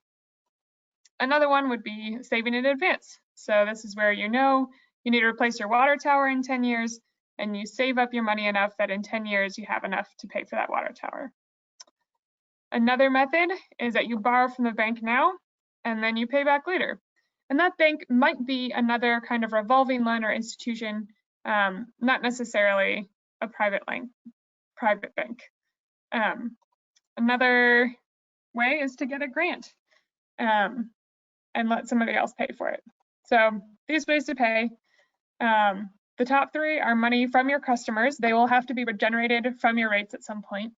Another one would be saving in advance. So this is where you know you need to replace your water tower in 10 years, and you save up your money enough that in 10 years you have enough to pay for that water tower. Another method is that you borrow from the bank now, and then you pay back later. And that bank might be another kind of revolving loan or institution, not necessarily a private bank. Another way is to get a grant and let somebody else pay for it. So these ways to pay. The top 3 are money from your customers. They will have to be generated from your rates at some point.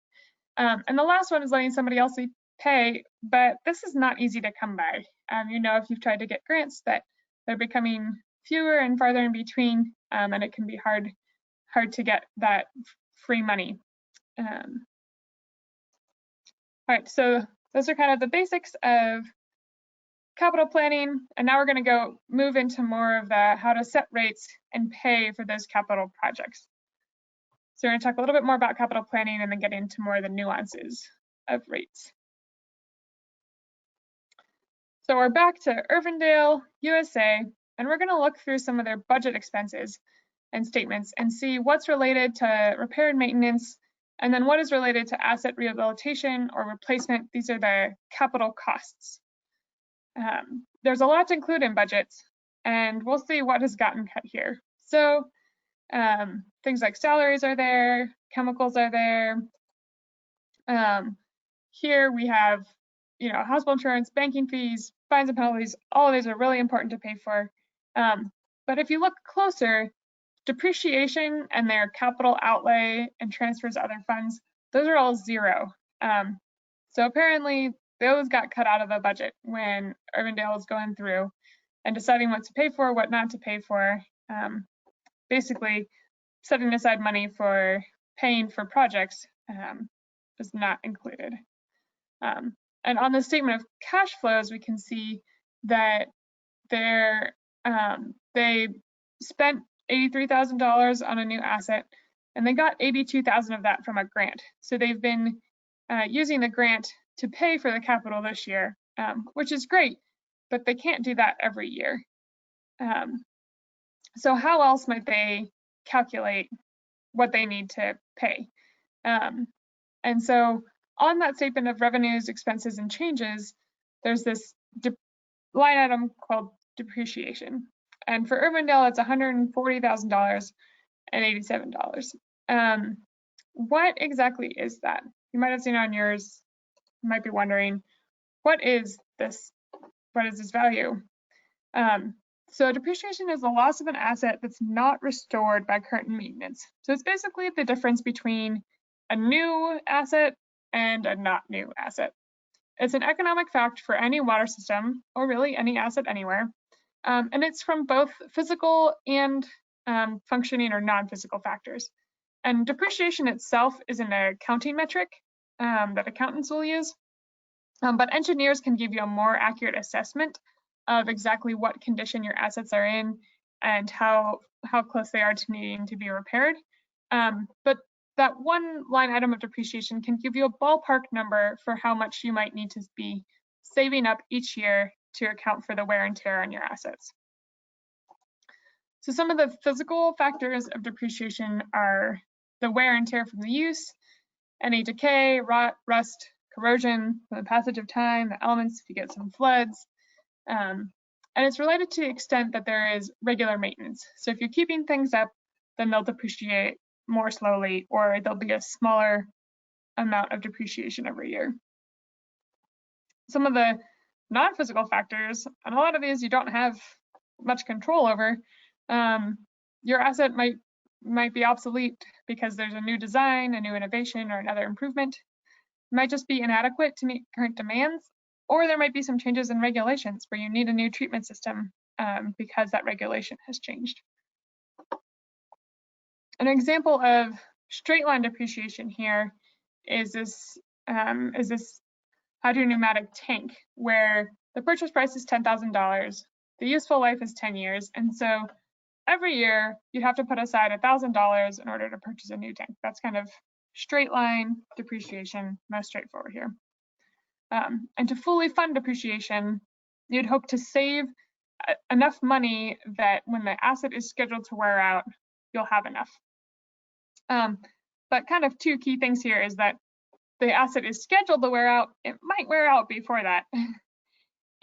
And the last one is letting somebody else pay, but this is not easy to come by. You know, if you've tried to get grants, that they're becoming fewer and farther in between, and it can be hard to get that free money. All right, so those are kind of the basics of capital planning, and now we're going to move into more of the how to set rates and pay for those capital projects. So we're going to talk a little bit more about capital planning and then get into more of the nuances of rates. So we're back to Irvindale, USA, and we're going to look through some of their budget expenses and statements and see what's related to repair and maintenance, and then what is related to asset rehabilitation or replacement. These are the capital costs. There's a lot to include in budgets, and we'll see what has gotten cut here. So things like salaries are there, chemicals are there. Here we have, you know, hospital insurance, banking fees, fines and penalties. All of these are really important to pay for. But if you look closer, depreciation and their capital outlay and transfers to other funds, those are all 0. So apparently those got cut out of the budget when Irvindale was going through and deciding what to pay for, what not to pay for. Basically, setting aside money for paying for projects is not included. And on the statement of cash flows, we can see that they spent $83,000 on a new asset, and they got $82,000 of that from a grant. So they've been using the grant to pay for the capital this year, which is great, but they can't do that every year. So how else might they calculate what they need to pay? And so on that statement of revenues, expenses, and changes, there's this line item called depreciation. And for Irvindale, it's $140,000 and $87. What exactly is that? You might have seen it on yours. You might be wondering, what is this? What is this value? So depreciation is the loss of an asset that's not restored by current maintenance. So it's basically the difference between a new asset and a not new asset. It's an economic fact for any water system, or really any asset anywhere. And it's from both physical and functioning or non-physical factors. And depreciation itself is an accounting metric that accountants will use. But engineers can give you a more accurate assessment of exactly what condition your assets are in and how close they are to needing to be repaired. But that one line item of depreciation can give you a ballpark number for how much you might need to be saving up each year to account for the wear and tear on your assets. So some of the physical factors of depreciation are the wear and tear from the use, any decay, rot, rust, corrosion, the passage of time, the elements if you get some floods. And it's related to the extent that there is regular maintenance. So if you're keeping things up, then they'll depreciate more slowly, or there'll be a smaller amount of depreciation every year. Some of the non-physical factors, and a lot of these you don't have much control over, your asset might be obsolete because there's a new design, a new innovation, or another improvement. It might just be inadequate to meet current demands, or there might be some changes in regulations where you need a new treatment system because that regulation has changed. An example of straight line depreciation here is this hydropneumatic tank, where the purchase price is $10,000. The useful life is 10 years. And so every year you'd have to put aside $1,000 in order to purchase a new tank. That's kind of straight line depreciation, most straightforward here. And to fully fund depreciation, you'd hope to save enough money that when the asset is scheduled to wear out, you'll have enough. But kind of two key things here is that the asset is scheduled to wear out, it might wear out before that.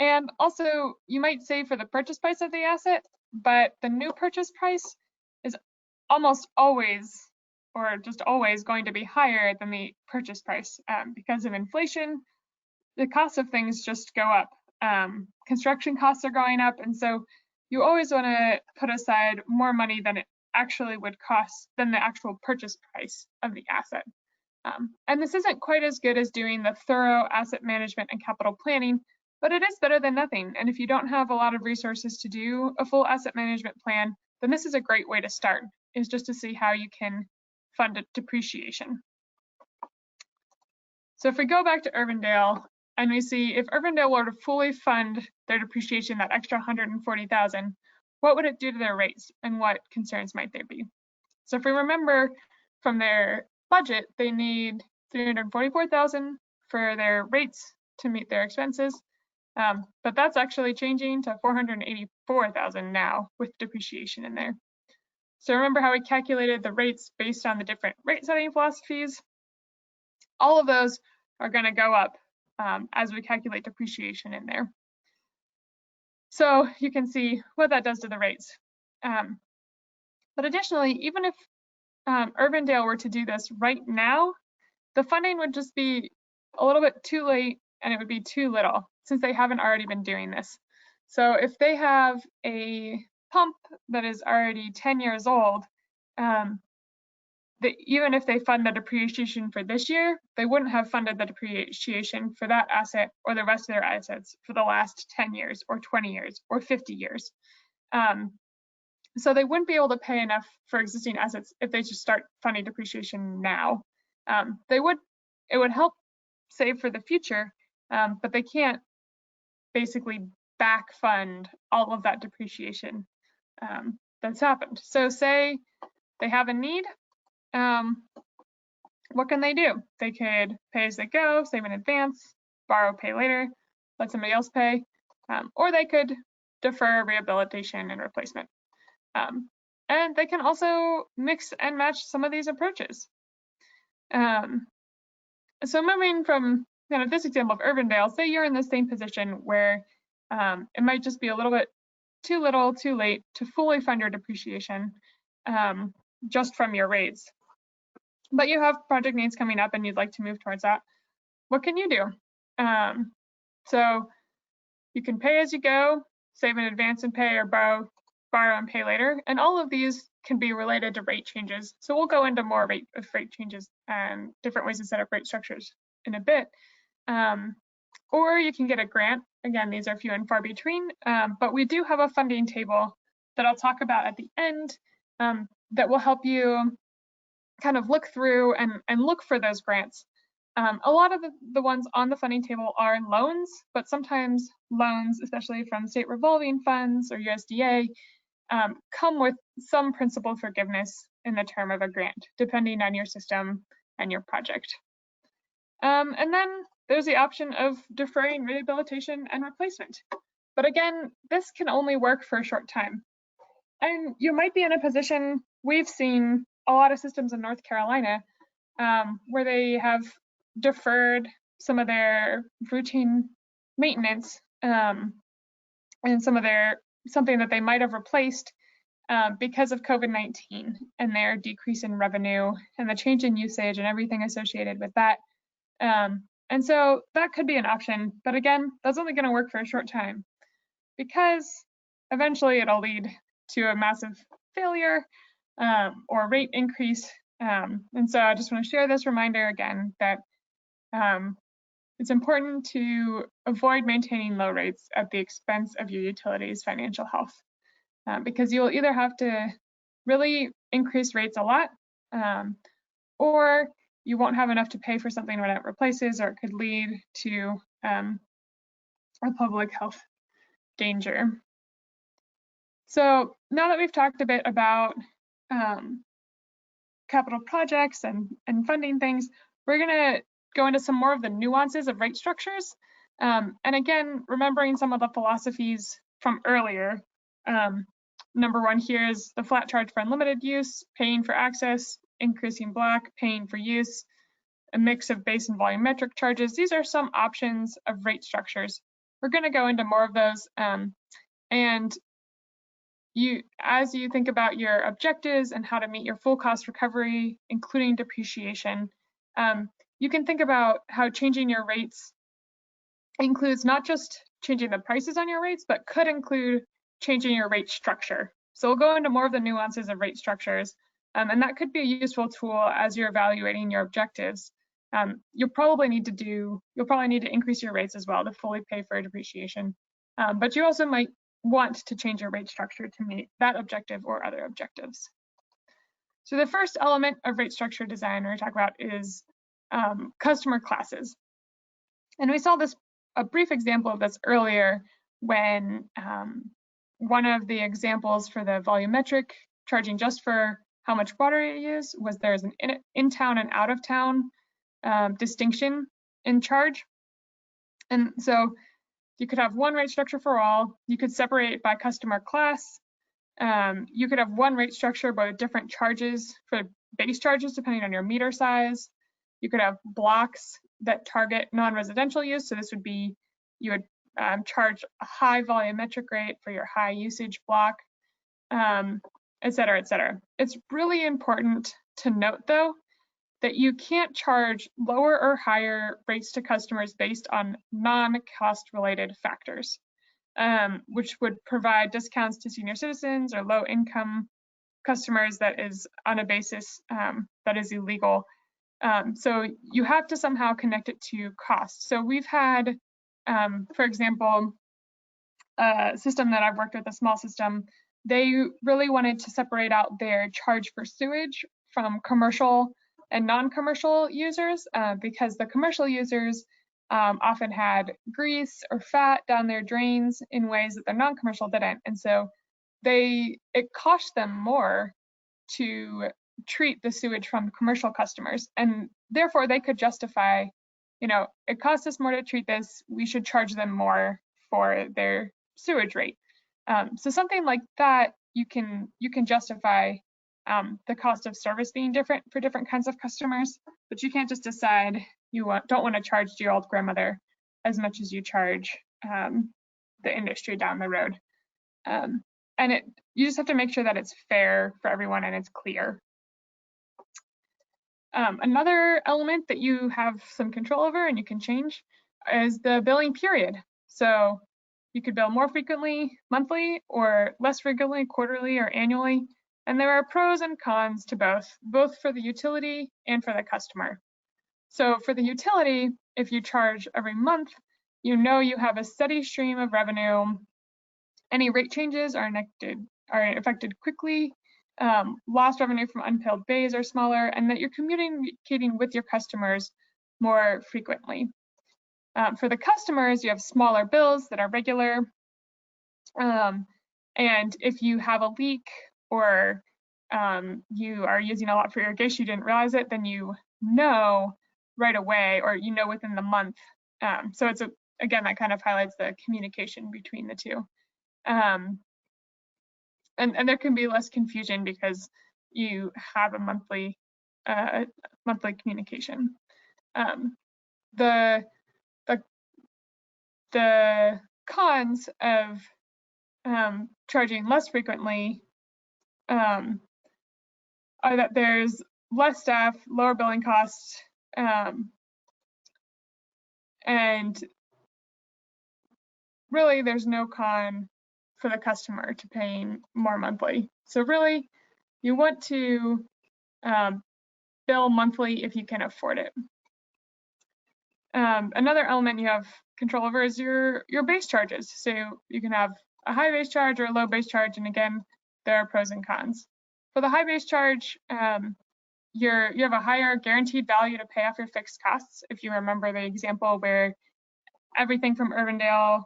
And also you might save for the purchase price of the asset, but the new purchase price is almost always, or just always, going to be higher than the purchase price because of inflation. The cost of things just go up. Construction costs are going up, and so you always want to put aside more money than it actually would cost than the actual purchase price of the asset. And this isn't quite as good as doing the thorough asset management and capital planning, but it is better than nothing. And if you don't have a lot of resources to do a full asset management plan, then this is a great way to start, is just to see how you can fund depreciation. So if we go back to Irvindale and we see if Irvindale were to fully fund their depreciation, that extra $140,000, what would it do to their rates and what concerns might there be? So if we remember from their budget, they need $344,000 for their rates to meet their expenses, but that's actually changing to $484,000 now with depreciation in there. So remember how we calculated the rates based on the different rate setting philosophies? All of those are going to go up as we calculate depreciation in there. So you can see what that does to the rates. But additionally, even if Irvindale were to do this right now, the funding would just be a little bit too late and it would be too little since they haven't already been doing this. So if they have a pump that is already 10 years old, even if they fund the depreciation for this year, they wouldn't have funded the depreciation for that asset or the rest of their assets for the last 10 years or 20 years or 50 years. So they wouldn't be able to pay enough for existing assets if they just start funding depreciation now. It would help save for the future, but they can't basically back fund all of that depreciation that's happened. So say they have a need, what can they do? They could pay as they go, save in advance, borrow, pay later, let somebody else pay, or they could defer rehabilitation and replacement. And they can also mix and match some of these approaches. So moving from kind of this example of Irvindale, say you're in the same position where it might just be a little bit too little, too late to fully fund your depreciation just from your rates. But you have project needs coming up and you'd like to move towards that. What can you do? So you can pay as you go, save in advance and pay, or borrow and pay later. And all of these can be related to rate changes. So we'll go into more rate changes and different ways to set up rate structures in a bit. Or you can get a grant. Again, these are few and far between, but we do have a funding table that I'll talk about at the end that will help you kind of look through and look for those grants. A lot of the ones on the funding table are loans, but sometimes loans, especially from state revolving funds or USDA, come with some principal forgiveness in the term of a grant, depending on your system and your project. And then there's the option of deferring rehabilitation and replacement. But again, this can only work for a short time. And you might be in a position, we've seen a lot of systems in North Carolina where they have deferred some of their routine maintenance and something that they might have replaced because of COVID-19 and their decrease in revenue and the change in usage and everything associated with that. And so that could be an option, but again, that's only going to work for a short time because eventually it'll lead to a massive failure or rate increase. And so I just want to share this reminder again that it's important to avoid maintaining low rates at the expense of your utility's financial health, because you'll either have to really increase rates a lot, or you won't have enough to pay for something when it replaces, or it could lead to a public health danger. So now that we've talked a bit about capital projects and funding things, we're going to go into some more of the nuances of rate structures. And again, remembering some of the philosophies from earlier. Number one here is the flat charge for unlimited use, paying for access, increasing block, paying for use, a mix of base and volumetric charges. These are some options of rate structures. We're going to go into more of those. And as you think about your objectives and how to meet your full cost recovery, including depreciation, you can think about how changing your rates includes not just changing the prices on your rates, but could include changing your rate structure. So we'll go into more of the nuances of rate structures, and that could be a useful tool as you're evaluating your objectives. You'll probably need to increase your rates as well to fully pay for depreciation, but you also might want to change your rate structure to meet that objective or other objectives. So the first element of rate structure design we're going to talk about is customer classes. And we saw a brief example of this earlier when one of the examples for the volumetric charging just for how much water you use was there's an in-town and out-of-town distinction in charge. And so you could have one rate structure for all. You could separate it by customer class. You could have one rate structure but different charges for base charges depending on your meter size. You could have blocks that target non-residential use. So this would be, you would charge a high volumetric rate for your high usage block, et cetera, et cetera. It's really important to note though, that you can't charge lower or higher rates to customers based on non-cost related factors, which would provide discounts to senior citizens or low income customers that is on a basis that is illegal. So you have to somehow connect it to cost. So we've had, for example, a system that I've worked with, a small system, they really wanted to separate out their charge for sewage from commercial and non-commercial users because the commercial users often had grease or fat down their drains in ways that the non-commercial didn't. And so it cost them more to treat the sewage from commercial customers, and therefore they could justify, it costs us more to treat this, we should charge them more for their sewage rate. So something like that, you can justify the cost of service being different for different kinds of customers, but you can't just decide you don't want to charge your old grandmother as much as you charge the industry down the road. And you just have to make sure that it's fair for everyone and it's clear. Another element that you have some control over and you can change is the billing period. So you could bill more frequently, monthly, or less frequently, quarterly or annually. And there are pros and cons to both for the utility and for the customer. So for the utility, if you charge every month, you have a steady stream of revenue. Any rate changes are affected quickly. Lost revenue from unpaid bays are smaller, and that you're communicating with your customers more frequently. For the customers, you have smaller bills that are regular. And if you have a leak or you are using a lot for irrigation, you didn't realize it, then you know right away, or within the month. So it's again, that kind of highlights the communication between the two. And there can be less confusion because you have a monthly communication. The cons of charging less frequently are that there's less staff, lower billing costs, and really there's no con for the customer to paying more monthly. So really, you want to bill monthly if you can afford it. Another element you have control over is your base charges. So you can have a high base charge or a low base charge, and again, there are pros and cons. For the high base charge, you have a higher guaranteed value to pay off your fixed costs. If you remember the example where everything from Irvindale,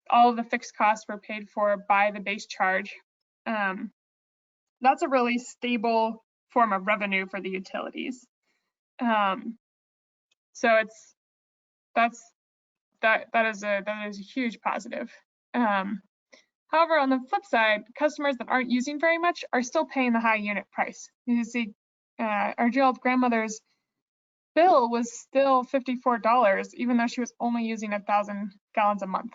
all of the fixed costs were paid for by the base charge. That's a really stable form of revenue for the utilities. So that is a huge positive. However, on the flip side, customers that aren't using very much are still paying the high unit price. You see, our GL's grandmother's bill was still $54, even though she was only using 1,000 gallons a month.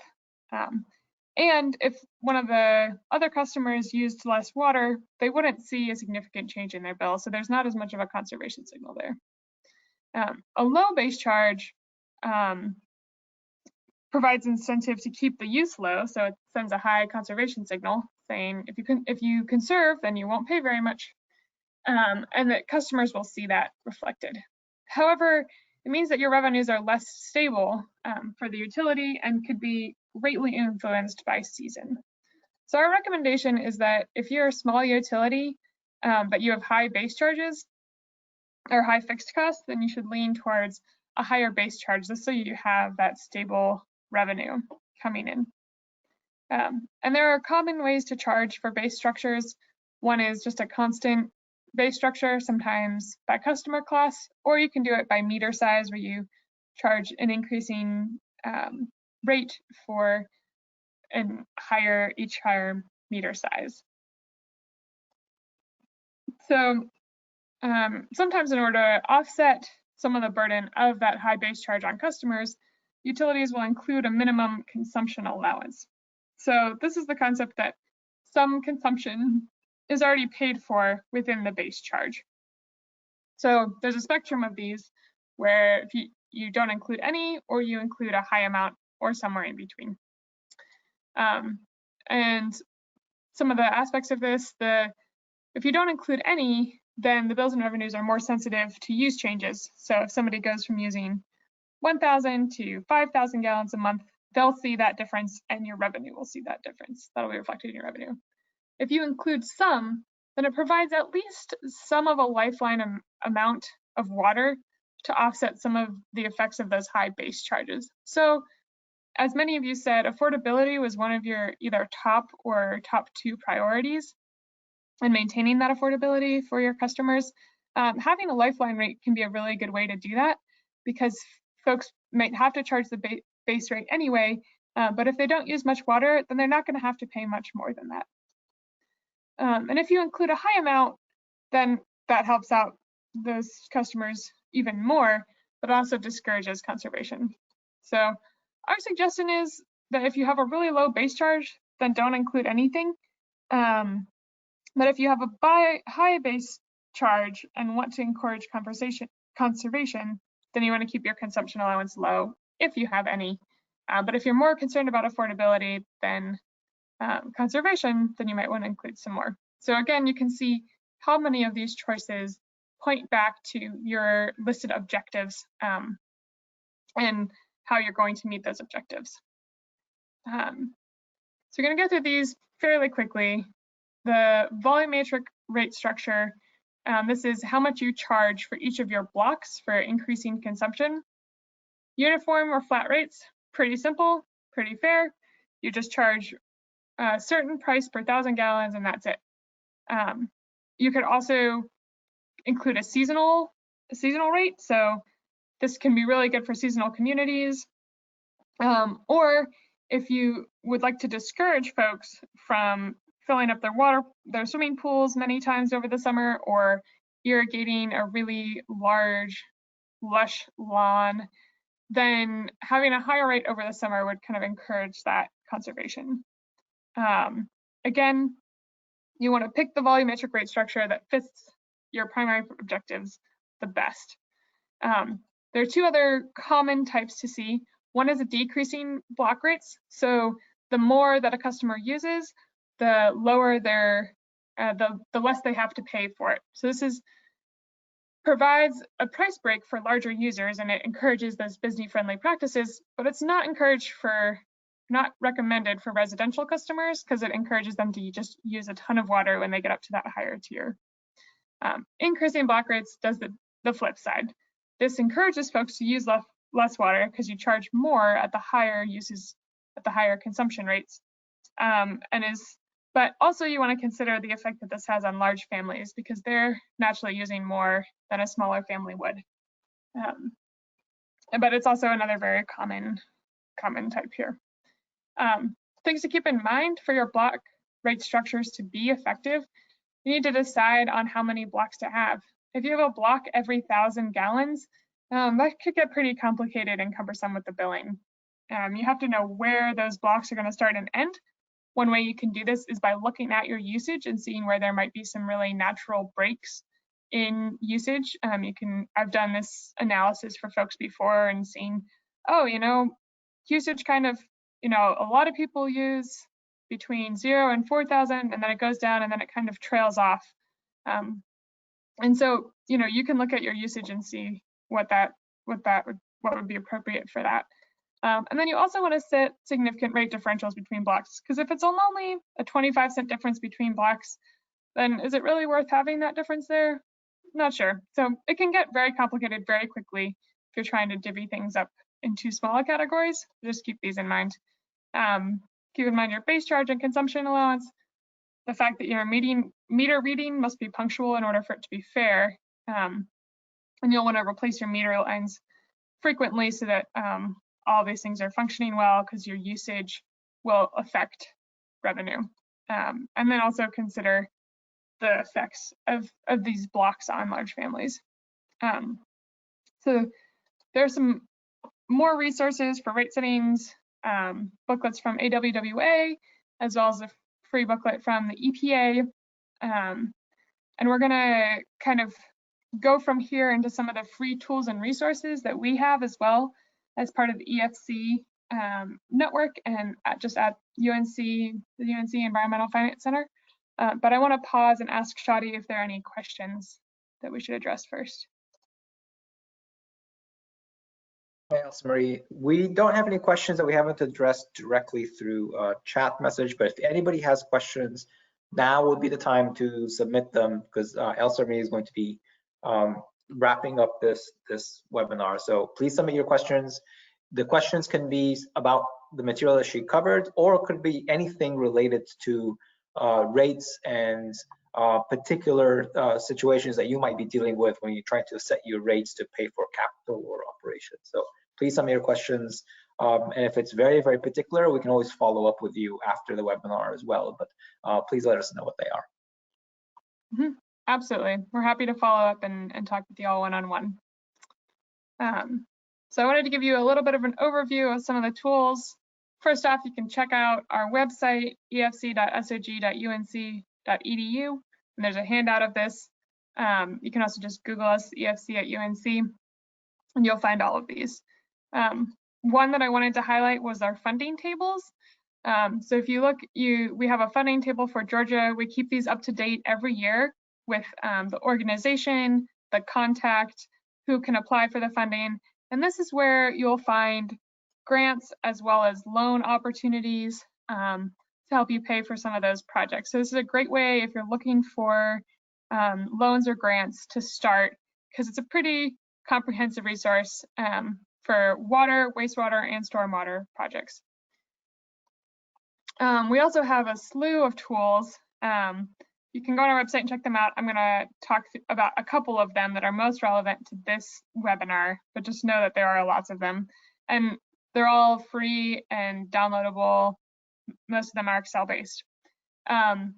And if one of the other customers used less water, they wouldn't see a significant change in their bill. So there's not as much of a conservation signal there. A low base charge provides incentive to keep the use low, so it sends a high conservation signal saying if you conserve, then you won't pay very much, and that customers will see that reflected. However, it means that your revenues are less stable for the utility and could be greatly influenced by season. So our recommendation is that if you're a small utility but you have high base charges or high fixed costs, then you should lean towards a higher base charge just so you have that stable revenue coming in. And there are common ways to charge for base structures. One is just a constant base structure, sometimes by customer class, or you can do it by meter size, where you charge an increasing rate for each higher meter size. So sometimes in order to offset some of the burden of that high base charge on customers, utilities will include a minimum consumption allowance. So this is the concept that some consumption is already paid for within the base charge. So there's a spectrum of these where if you don't include any, or you include a high amount, or somewhere in between. And some of the aspects of this, if you don't include any, then the bills and revenues are more sensitive to use changes. So if somebody goes from using 1,000 to 5,000 gallons a month, they'll see that difference, and your revenue will see that difference. That'll be reflected in your revenue. If you include some, then it provides at least some of a lifeline amount of water to offset some of the effects of those high base charges. So as many of you said, affordability was one of your either top or top 2 priorities in maintaining that affordability for your customers. Having a lifeline rate can be a really good way to do that, because folks might have to charge the base rate anyway, but if they don't use much water, then they're not going to have to pay much more than that. And if you include a high amount, then that helps out those customers even more, but also discourages conservation. So our suggestion is that if you have a really low base charge, then don't include anything. But if you have a high base charge and want to encourage conservation, then you want to keep your consumption allowance low if you have any. But if you're more concerned about affordability than conservation, then you might want to include some more. So again, you can see how many of these choices point back to your listed objectives and how you're going to meet those objectives. So we're going to go through these fairly quickly. The volumetric rate structure, this is how much you charge for each of your blocks for increasing consumption. Uniform or flat rates, pretty simple, pretty fair. You just charge a certain price per 1,000 gallons, and that's it. You could also include a seasonal rate, so this can be really good for seasonal communities. Or if you would like to discourage folks from filling up their swimming pools many times over the summer, or irrigating a really large, lush lawn, then having a higher rate over the summer would kind of encourage that conservation. Again, you want to pick the volumetric rate structure that fits your primary objectives the best. There are 2 other common types to see. One is a decreasing block rates. So the more that a customer uses, the lower the less they have to pay for it. So this provides a price break for larger users, and it encourages those business-friendly practices, but it's not recommended for residential customers, because it encourages them to just use a ton of water when they get up to that higher tier. Increasing block rates does the flip side. This encourages folks to use less water because you charge more at the higher uses, at the higher consumption rates. But also you want to consider the effect that this has on large families because they're naturally using more than a smaller family would. But it's also another very common type here. Things to keep in mind for your block rate structures to be effective, you need to decide on how many blocks to have. If you have a block every 1,000 gallons, that could get pretty complicated and cumbersome with the billing. You have to know where those blocks are going to start and end. One way you can do this is by looking at your usage and seeing where there might be some really natural breaks in usage. I've done this analysis for folks before and seen, oh, usage kind of, a lot of people use between 0 and 4,000, and then it goes down, and then it kind of trails off. And so, you can look at your usage and see what would be appropriate for that. And then you also want to set significant rate differentials between blocks, because if it's only a 25-cent difference between blocks, then is it really worth having that difference there? Not sure. So it can get very complicated very quickly if you're trying to divvy things up into smaller categories. Just keep these in mind. Keep in mind your base charge and consumption allowance, the fact that your meter reading must be punctual in order for it to be fair, and you'll want to replace your meter lines frequently so that all these things are functioning well, because your usage will affect revenue. And then also consider the effects of these blocks on large families. So there are some more resources for rate settings, booklets from AWWA, as well as a free booklet from the EPA. And we're gonna kind of go from here into some of the free tools and resources that we have as well as part of the EFC network and just at UNC, the UNC Environmental Finance Center. But I want to pause and ask Shadi if there are any questions that we should address first. Thanks, Marie. We don't have any questions that we haven't addressed directly through chat message, but if anybody has questions, now would be the time to submit them, because Elsa Marie is going to be wrapping up this webinar. So please submit your questions. The questions can be about the material that she covered, or it could be anything related to rates and particular situations that you might be dealing with when you're trying to set your rates to pay for capital or operations. So please submit your questions. And if it's very, very particular, we can always follow up with you after the webinar as well. But please let us know what they are. Mm-hmm. Absolutely. We're happy to follow up and talk with you all one-on-one. So I wanted to give you a little bit of an overview of some of the tools. First off, you can check out our website, efc.sog.unc.edu, and there's a handout of this. You can also just Google us, EFC at UNC, and you'll find all of these. One that I wanted to highlight was our funding tables. So if you look, we have a funding table for Georgia. We keep these up to date every year with the organization, the contact, who can apply for the funding. And this is where you'll find grants as well as loan opportunities to help you pay for some of those projects. So this is a great way if you're looking for loans or grants to start, because it's a pretty comprehensive resource for water, wastewater, and stormwater projects. We also have a slew of tools. You can go on our website and check them out. I'm going to talk about a couple of them that are most relevant to this webinar, but just know that there are lots of them. And they're all free and downloadable. Most of them are Excel-based.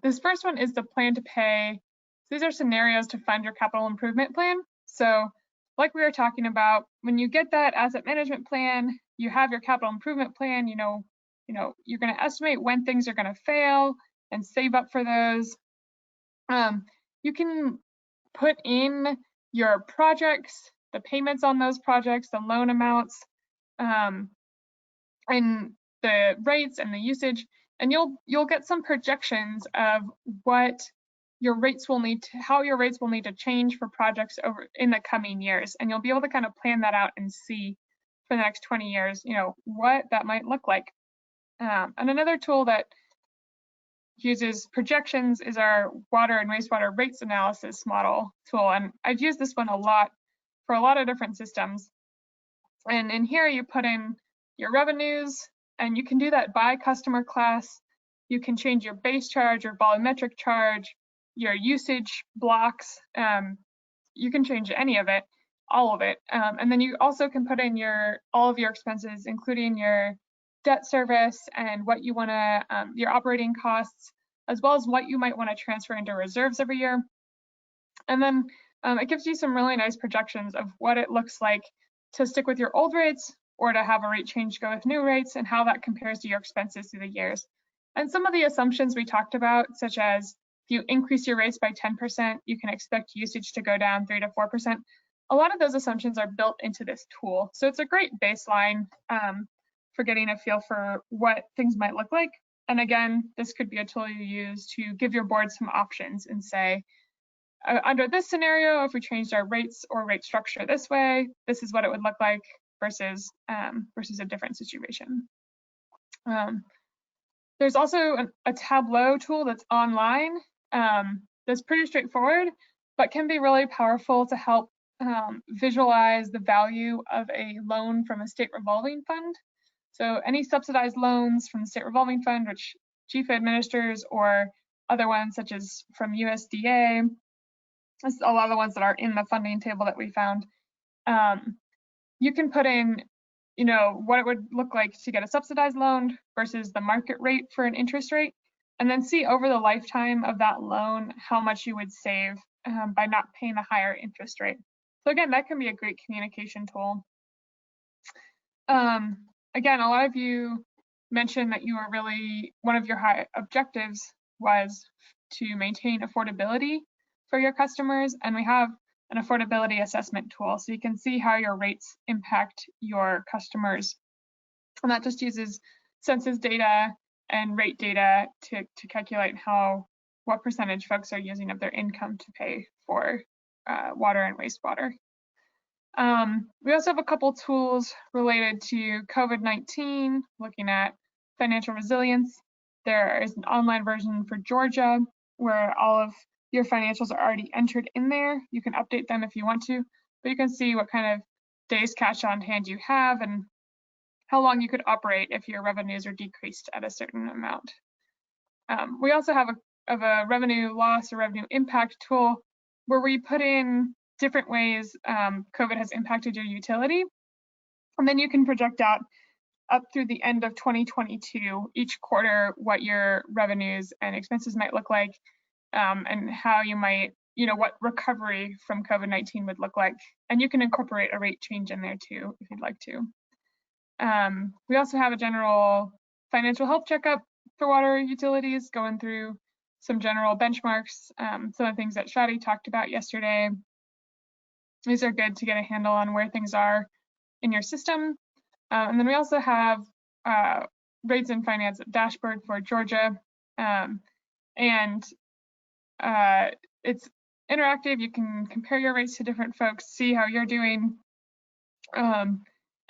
This first one is the plan to pay. These are scenarios to fund your capital improvement plan. So like we were talking about, when you get that asset management plan, you have your capital improvement plan, you're going to estimate when things are going to fail and save up for those. You can put in your projects, the payments on those projects, the loan amounts, and the rates and the usage, and you'll get some projections of what your rates will need to, how your rates will need to change for projects over in the coming years, and you'll be able to kind of plan that out and see for the next 20 years, what that might look like. And another tool that uses projections is our water and wastewater rates analysis model tool, and I've used this one a lot for a lot of different systems. And in here, you put in your revenues, and you can do that by customer class. You can change your base charge or volumetric charge, your usage blocks. You can change any of it, all of it. And then you also can put in all of your expenses, including your debt service and what you want to, your operating costs, as well as what you might want to transfer into reserves every year. And then it gives you some really nice projections of what it looks like to stick with your old rates or to have a rate change go with new rates, and how that compares to your expenses through the years. And some of the assumptions we talked about, such as if you increase your rates by 10%, you can expect usage to go down 3 to 4%. A lot of those assumptions are built into this tool. So it's a great baseline for getting a feel for what things might look like. And again, this could be a tool you use to give your board some options and say, under this scenario, if we changed our rates or rate structure this way, this is what it would look like versus a different situation. There's also a Tableau tool that's online that's pretty straightforward, but can be really powerful to help visualize the value of a loan from a state revolving fund. So any subsidized loans from the state revolving fund, which GEFA administers, or other ones such as from USDA, this is a lot of the ones that are in the funding table that we found. You can put in, what it would look like to get a subsidized loan versus the market rate for an interest rate, and then see over the lifetime of that loan how much you would save by not paying the higher interest rate. So again, that can be a great communication tool. Again, a lot of you mentioned that you were really, one of your high objectives was to maintain affordability for your customers, and we have an affordability assessment tool, so you can see how your rates impact your customers. And that just uses census data and rate data to calculate what percentage folks are using of their income to pay for water and wastewater. We also have a couple tools related to COVID-19, looking at financial resilience. There is an online version for Georgia where all of your financials are already entered in there. You can update them if you want to, but you can see what kind of days cash on hand you have and how long you could operate if your revenues are decreased at a certain amount. We also have a revenue loss or revenue impact tool where we put in different ways COVID has impacted your utility. And then you can project out up through the end of 2022, each quarter, what your revenues and expenses might look like, and how you might, what recovery from COVID-19 would look like. And you can incorporate a rate change in there too, if you'd like to. We also have a general financial health checkup for water utilities, going through some general benchmarks, some of the things that Shadi talked about yesterday. These are good to get a handle on where things are in your system. And then we also have rates and finance dashboard for Georgia. It's interactive. You can compare your rates to different folks, see how you're doing, and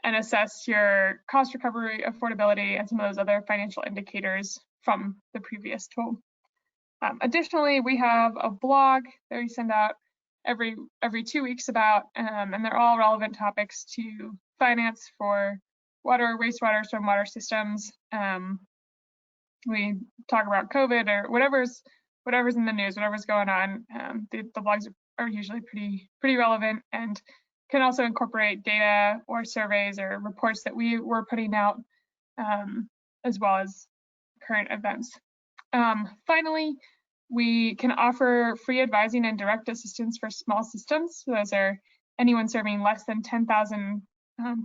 assess your cost recovery, affordability, and some of those other financial indicators from the previous tool. Additionally, we have a blog that we send out every 2 weeks about, and they're all relevant topics to finance for water, wastewater, stormwater systems. We talk about COVID or whatever's in the news, whatever's going on. The blogs are usually pretty relevant and can also incorporate data or surveys or reports that we were putting out, as well as current events. Finally, we can offer free advising and direct assistance for small systems. So those are anyone serving less than 10,000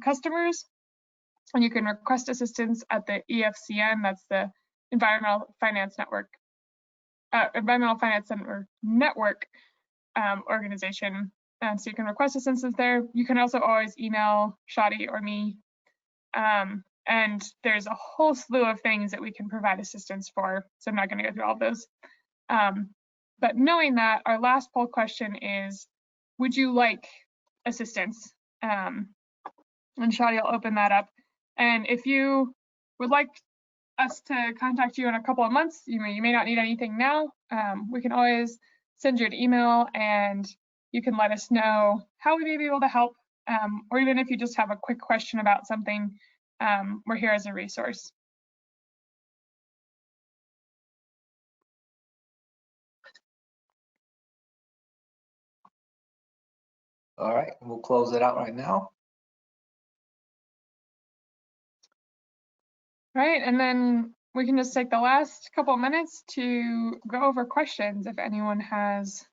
customers. And you can request assistance at the EFCN, that's the Environmental Finance Network, Environmental Finance Center Network organization. So you can request assistance there. You can also always email Shadi or me. And there's a whole slew of things that we can provide assistance for. So I'm not going to go through all of those. But knowing that, our last poll question is, would you like assistance? And Shadi will open that up. And if you would like us to contact you in a couple of months, you may not need anything now. We can always send you an email and you can let us know how we may be able to help. or even if you just have a quick question about something, we're here as a resource. All right, we'll close it out right now. Right, and then we can just take the last couple minutes to go over questions if anyone has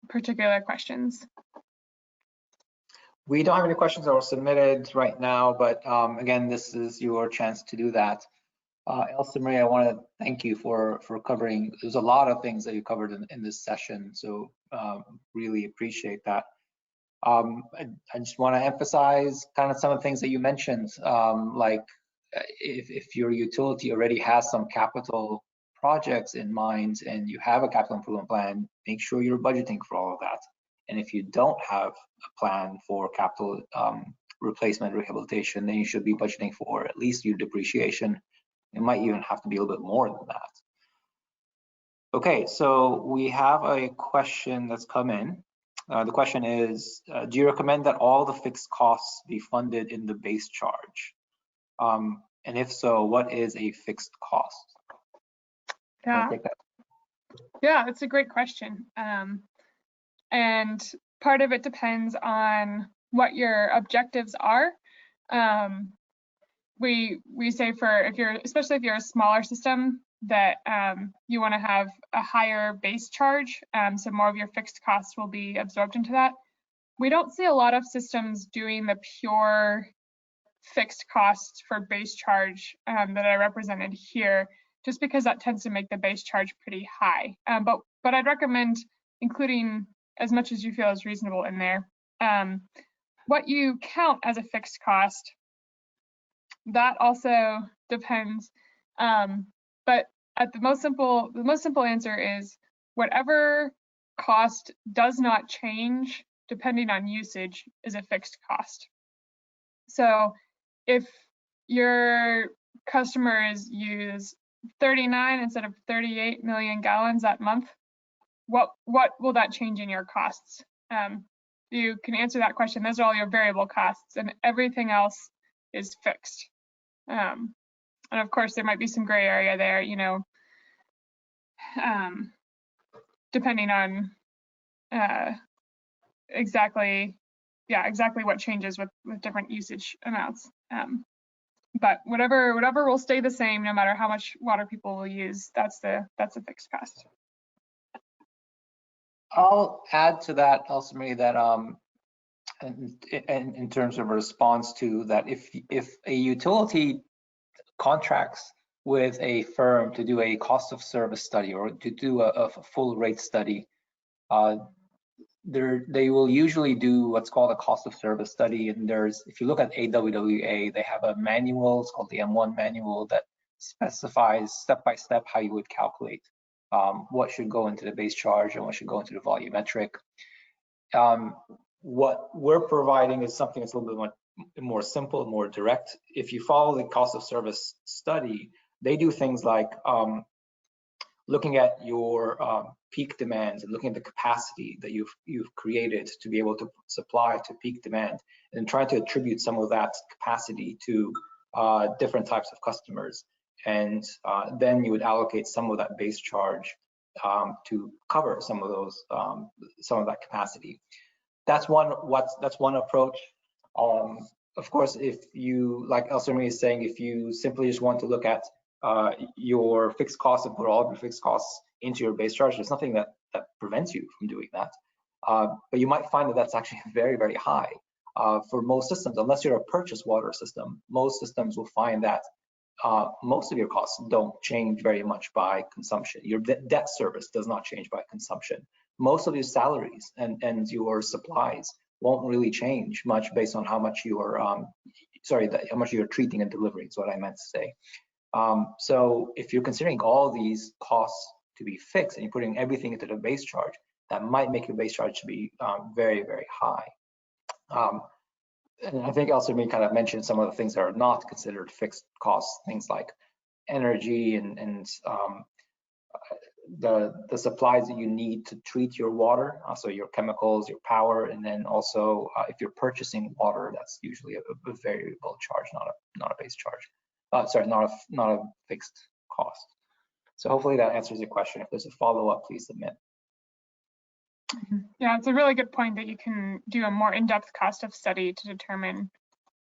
particular questions. We don't have any questions that were submitted right now, but again, this is your chance to do that. Elsa Marie, I want to thank you for covering. There's a lot of things that you covered in this session, so really appreciate that. I just want to emphasize kind of some of the things that you mentioned, like if your utility already has some capital projects in mind and you have a capital improvement plan, make sure you're budgeting for all of that. And if you don't have a plan for capital replacement rehabilitation, then you should be budgeting for at least your depreciation. It might even have to be a little bit more than that. Okay, so we have a question that's come in. The question is, do you recommend that all the fixed costs be funded in the base charge? And if so, what is a fixed cost? Yeah, it's a great question. And part of it depends on what your objectives are. We say especially if you're a smaller system, that you want to have a higher base charge, so more of your fixed costs will be absorbed into that. We don't see a lot of systems doing the pure fixed costs for base charge that I represented here, just because that tends to make the base charge pretty high. But I'd recommend including as much as you feel is reasonable in there. What you count as a fixed cost, that also depends. But at the most simple answer is whatever cost does not change depending on usage is a fixed cost. So if your customers use 39 instead of 38 million gallons that month, what will that change in your costs? You can answer that question. Those are all your variable costs, and everything else is fixed. And of course, there might be some gray area there, depending on exactly what changes with different usage amounts. But whatever will stay the same, no matter how much water people will use, that's a fixed cost. I'll add to that, Elsa Marie, that in terms of a response to that, if a utility contracts with a firm to do a cost of service study or to do a full rate study, they will usually do what's called a cost of service study. And if you look at AWWA, they have a manual, it's called the M1 manual, that specifies step by step how you would calculate what should go into the base charge and what should go into the volumetric. What we're providing is something that's a little bit more simple, more direct. If you follow the cost of service study, they do things like looking at your peak demands and looking at the capacity that you've created to be able to supply to peak demand, and try to attribute some of that capacity to different types of customers. And then you would allocate some of that base charge to cover some of those, some of that capacity. That's one approach. Of course, if you, like Elsa Marie is saying, if you simply just want to look at your fixed costs and put all of your fixed costs into your base charge, there's nothing that prevents you from doing that. But you might find that that's actually very, very high for most systems. Unless you're a purchase water system, most systems will find that most of your costs don't change very much by consumption. Your debt service does not change by consumption. Most of your salaries and your supplies won't really change much based on how much you're, how much you're treating and delivering is what I meant to say. So if you're considering all these costs to be fixed and you're putting everything into the base charge, that might make your base charge to be very, very high. And I think Elsa kind of mentioned some of the things that are not considered fixed costs, things like energy and the supplies that you need to treat your water, so your chemicals, your power, and then also if you're purchasing water, that's usually a variable charge, not a base charge. Sorry, not a fixed cost. So hopefully that answers your question. If there's a follow-up, please submit. Yeah, it's a really good point that you can do a more in-depth cost of study to determine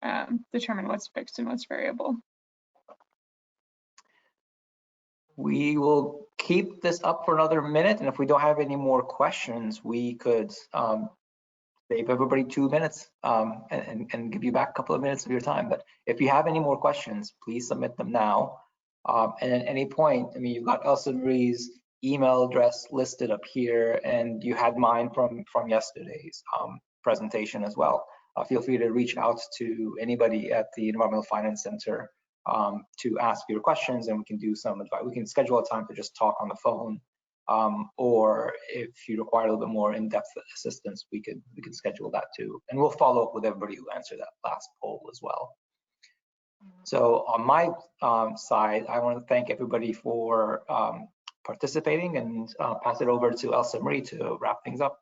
what's fixed and what's variable. We will keep this up for another minute, and if we don't have any more questions, we could save everybody 2 minutes and give you back a couple of minutes of your time. But if you have any more questions, please submit them now. And at any point, I mean, you've got Elsa Marie's email address listed up here, and you had mine from yesterday's presentation as well. Feel free to reach out to anybody at the Environmental Finance Center to ask your questions, and we can do some advice. We can schedule a time to just talk on the phone, or if you require a little bit more in-depth assistance, we could schedule that too. And we'll follow up with everybody who answered that last poll as well. So on my side, I want to thank everybody for participating, and pass it over to Elsa Marie to wrap things up.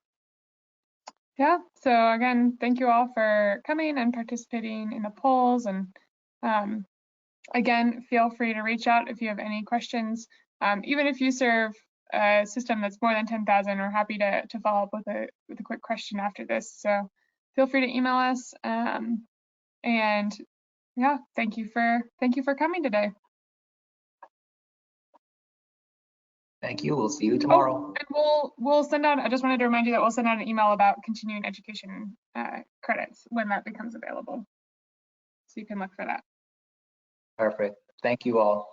Yeah, so again, thank you all for coming and participating in the polls. And again, feel free to reach out if you have any questions. Even if you serve a system that's more than 10,000, we're happy to follow up with a quick question after this. So feel free to email us. And yeah, thank you for coming today. Thank you. We'll see you tomorrow. And we'll send out, I just wanted to remind you that we'll send out an email about continuing education credits when that becomes available. So you can look for that. Perfect. Thank you all.